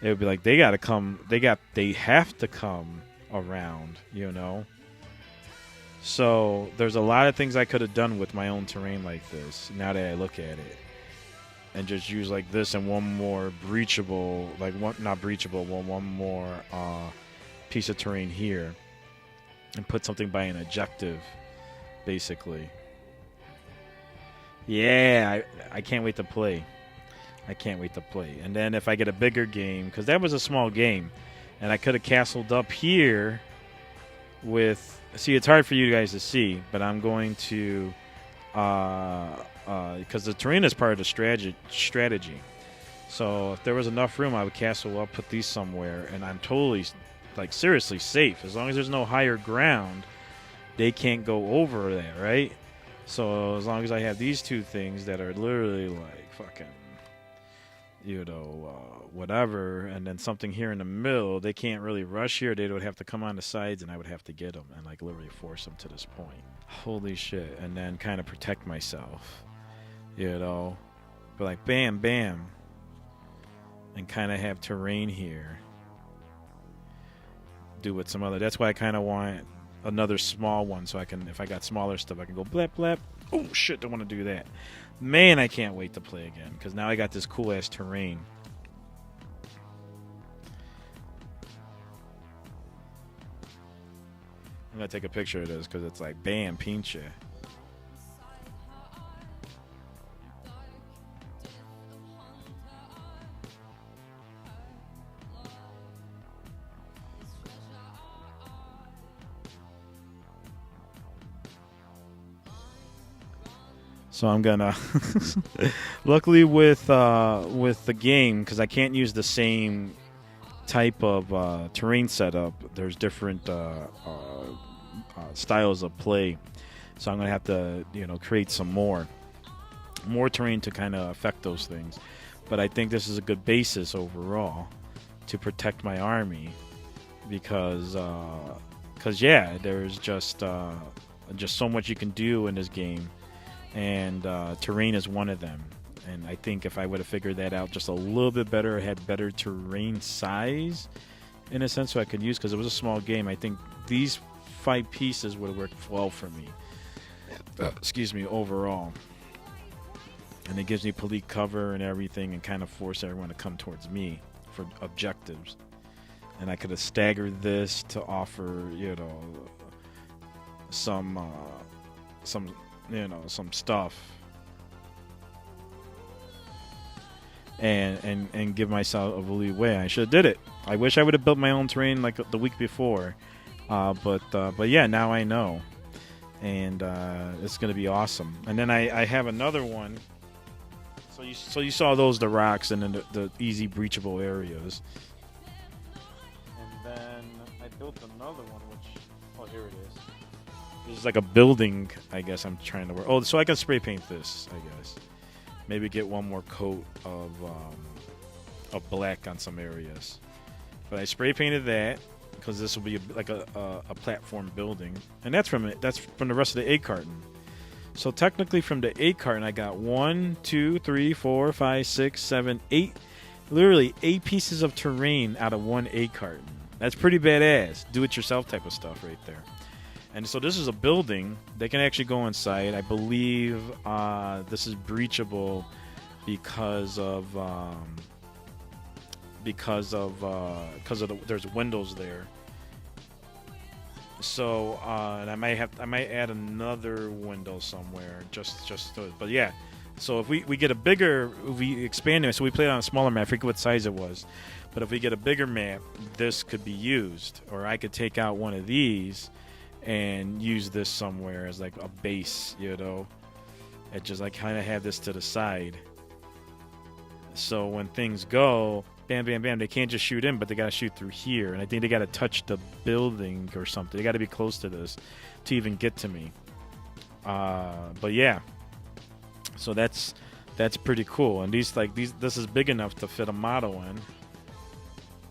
It would be like they have to come around, So there's a lot of things I could have done with my own terrain like this, now that I look at it. And just use like this and one more breachable, one more piece of terrain here. And put something by an objective, basically. Yeah, I can't wait to play. I can't wait to play. And then if I get a bigger game, because that was a small game, and I could have castled up here with. See, it's hard for you guys to see, but I'm going to, because the terrain is part of the strategy. So if there was enough room, I would castle up, put these somewhere, and I'm totally, like, seriously safe. As long as there's no higher ground, they can't go over that, right? So as long as I have these two things that are literally like fucking, whatever, and then something here in the middle, they can't really rush here. They would have to come on the sides, and I would have to get them and like literally force them to this point. Holy shit! And then kind of protect myself, but like bam, bam, and kind of have terrain here. Do with some other. That's why I kind of want another small one, so I can, if I got smaller stuff, I can go blap blap. Oh shit! Don't want to do that. Man, I can't wait to play again, because now I got this cool-ass terrain. I'm going to take a picture of this, because it's like, bam, pinche. So I'm gonna, luckily with the game, because I can't use the same type of terrain setup. There's different styles of play, so I'm gonna have to create some more terrain to kind of affect those things. But I think this is a good basis overall to protect my army, because yeah, there's just so much you can do in this game. And terrain is one of them. And I think if I would have figured that out just a little bit better, had better terrain size, in a sense, so I could use, because it was a small game, I think these 5 pieces would have worked well for me. Excuse me, overall. And it gives me police cover and everything, and kind of force everyone to come towards me for objectives. And I could have staggered this to offer, some stuff, and give myself a leeway. I should have did it. I wish I would have built my own terrain like the week before, but yeah, now I know, and it's gonna be awesome. And then I have another one. So you saw those, the rocks, and then the easy breachable areas. And then I built another one, which here it is. This is like a building, I guess I'm trying to work. Oh, so I can spray paint this, I guess. Maybe get one more coat of black on some areas. But I spray painted that, because this will be like a platform building. And that's from the rest of the 8 carton. So technically from the 8 carton, I got 1, 2, 3, 4, 5, 6, 7, 8. Literally 8 pieces of terrain out of 1 8 carton. That's pretty badass. Do-it-yourself type of stuff right there. And so this is a building. They can actually go inside. I believe this is breachable because of there's windows there. So and I might add another window somewhere but yeah. So if we get a bigger, if we expand it, so we played on a smaller map. I forget what size it was, but if we get a bigger map, this could be used, or I could take out one of these and use this somewhere as like a base, and just like kind of have this to the side. So when things go, bam, bam, bam, they can't just shoot in, but they got to shoot through here. And I think they got to touch the building or something. They got to be close to this to even get to me. But yeah, so that's pretty cool. And this is big enough to fit a model in.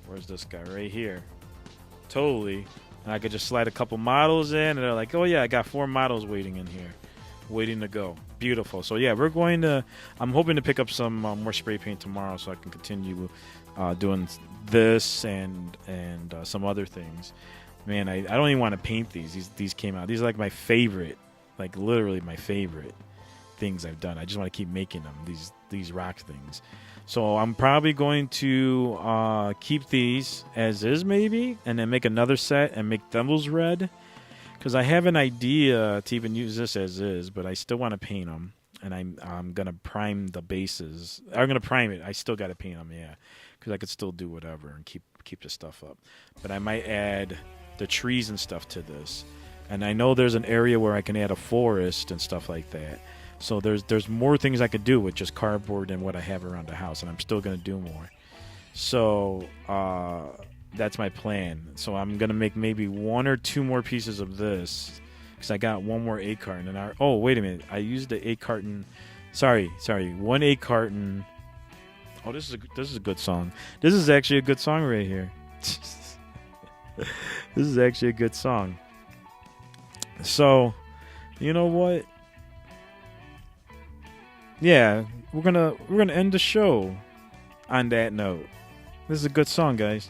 Where's this guy? Right here. Totally. And I could just slide a couple models in, and they're like, oh yeah, I got 4 models waiting in here, waiting to go. Beautiful. So yeah, I'm hoping to pick up some more spray paint tomorrow, so I can continue doing this and some other things. Man, I don't even want to paint these. These came out. These are like my favorite, like literally my favorite things I've done. I just want to keep making them, these rock things. So I'm probably going to keep these as is, maybe, and then make another set and make those red, because I have an idea to even use this as is, but I still want to paint them. and I'm gonna prime the bases. I'm gonna prime it. I still gotta paint them, yeah, because I could still do whatever and keep the stuff up. But I might add the trees and stuff to this, and I know there's an area where I can add a forest and stuff like that. So there's more things I could do with just cardboard than what I have around the house, and I'm still gonna do more. So that's my plan. So I'm gonna make maybe 1 or 2 more pieces of this. Because I got 1 more 8 carton, and oh, wait a minute, I used the 8 carton. Sorry, 1 8 carton. Oh, this is a good song. This is actually a good song right here. This is actually a good song. So, you know what? Yeah, we're gonna end the show on that note. This is a good song, guys.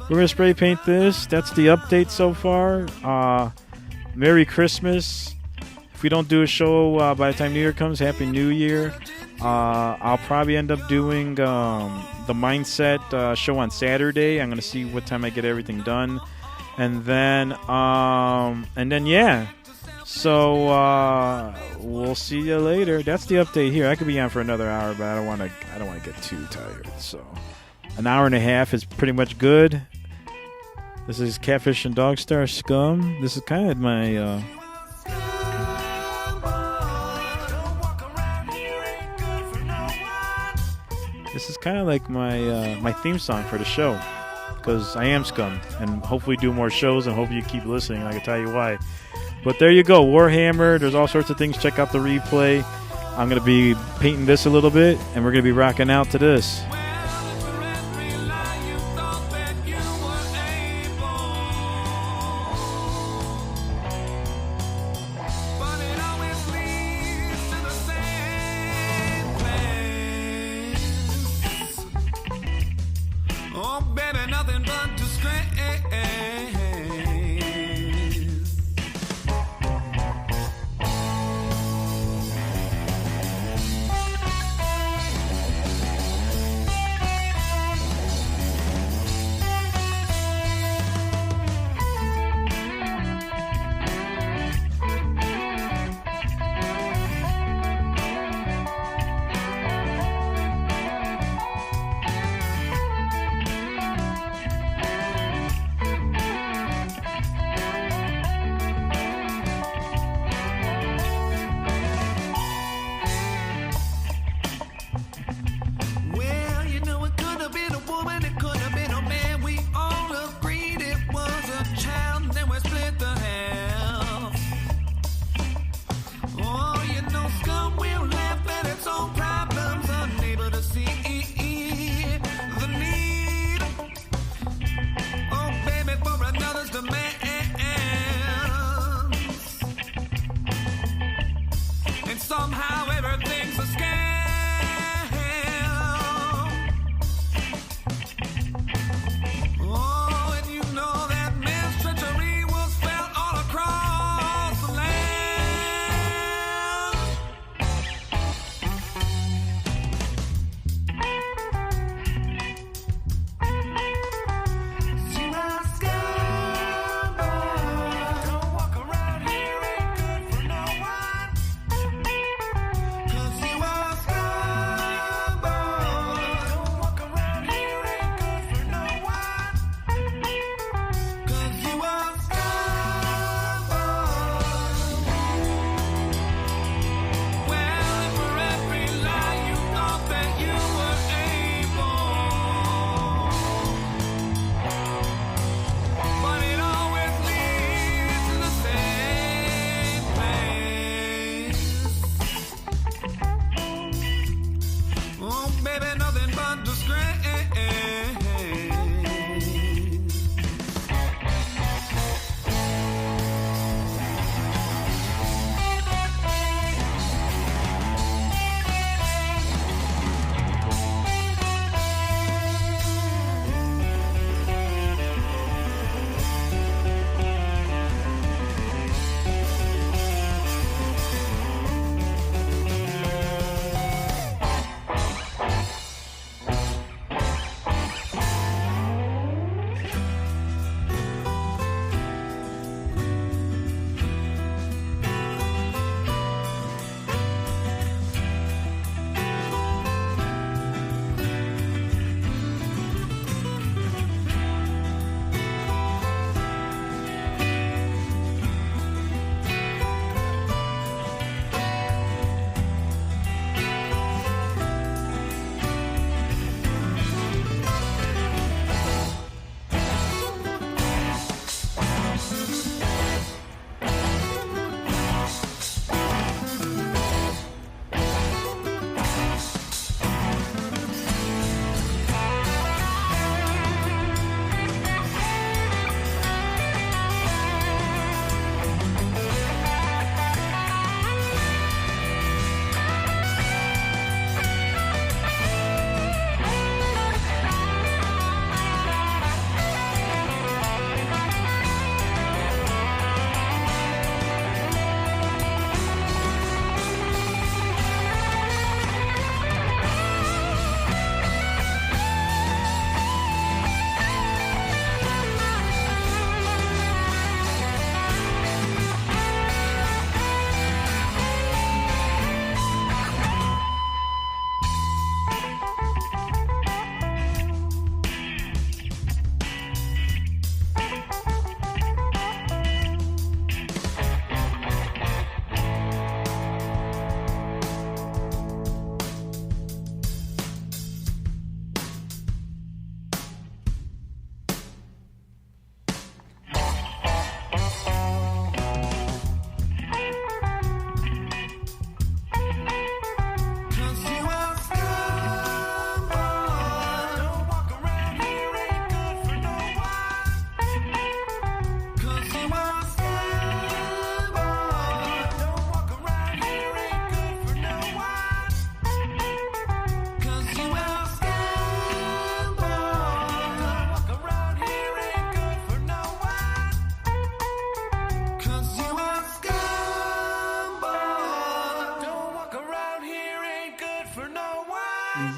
We're going to spray paint this. That's the update so far. Merry Christmas. If we don't do a show by the time New Year comes, Happy New Year. I'll probably end up doing the Mindset show on Saturday. I'm going to see what time I get everything done. And then yeah. So we'll see you later. That's the update here. I could be on for another hour, but I don't want to get too tired. So an hour and a half is pretty much good. This is Catfish and Dogstar Scum. This is kind of my this is kind of like my theme song for the show, because I am Scum, and hopefully do more shows, and hope you keep listening. I can tell you why. But there you go, Warhammer. There's all sorts of things. Check out the replay. I'm going to be painting this a little bit, and we're going to be rocking out to this.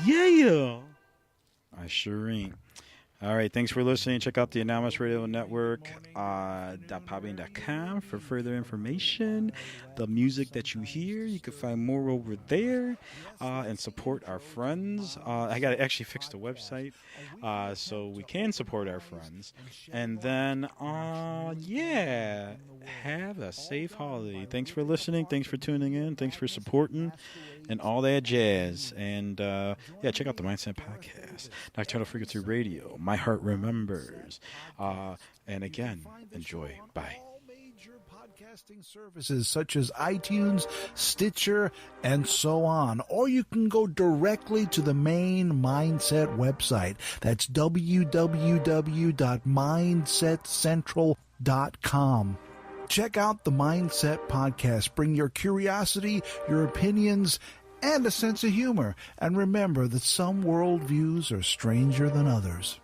Yeah. I sure ain't. All right, thanks for listening. Check out the Anonymous Radio Network, .podbean.com for further information. The music that you hear, you can find more over there, and support our friends. I got to actually fix the website so we can support our friends. And then, yeah, have a safe holiday. Thanks for listening. Thanks for tuning in. Thanks for supporting and all that jazz. And, yeah, check out the Mindset Podcast, Nocturnal Frequency Radio, My Heart Remembers. And again, enjoy. Bye. Podcasting services such as iTunes, Stitcher, and so on. Or you can go directly to the main Mindset website. That's www.mindsetcentral.com. Check out the Mindset Podcast. Bring your curiosity, your opinions, and a sense of humor. And remember that some worldviews are stranger than others.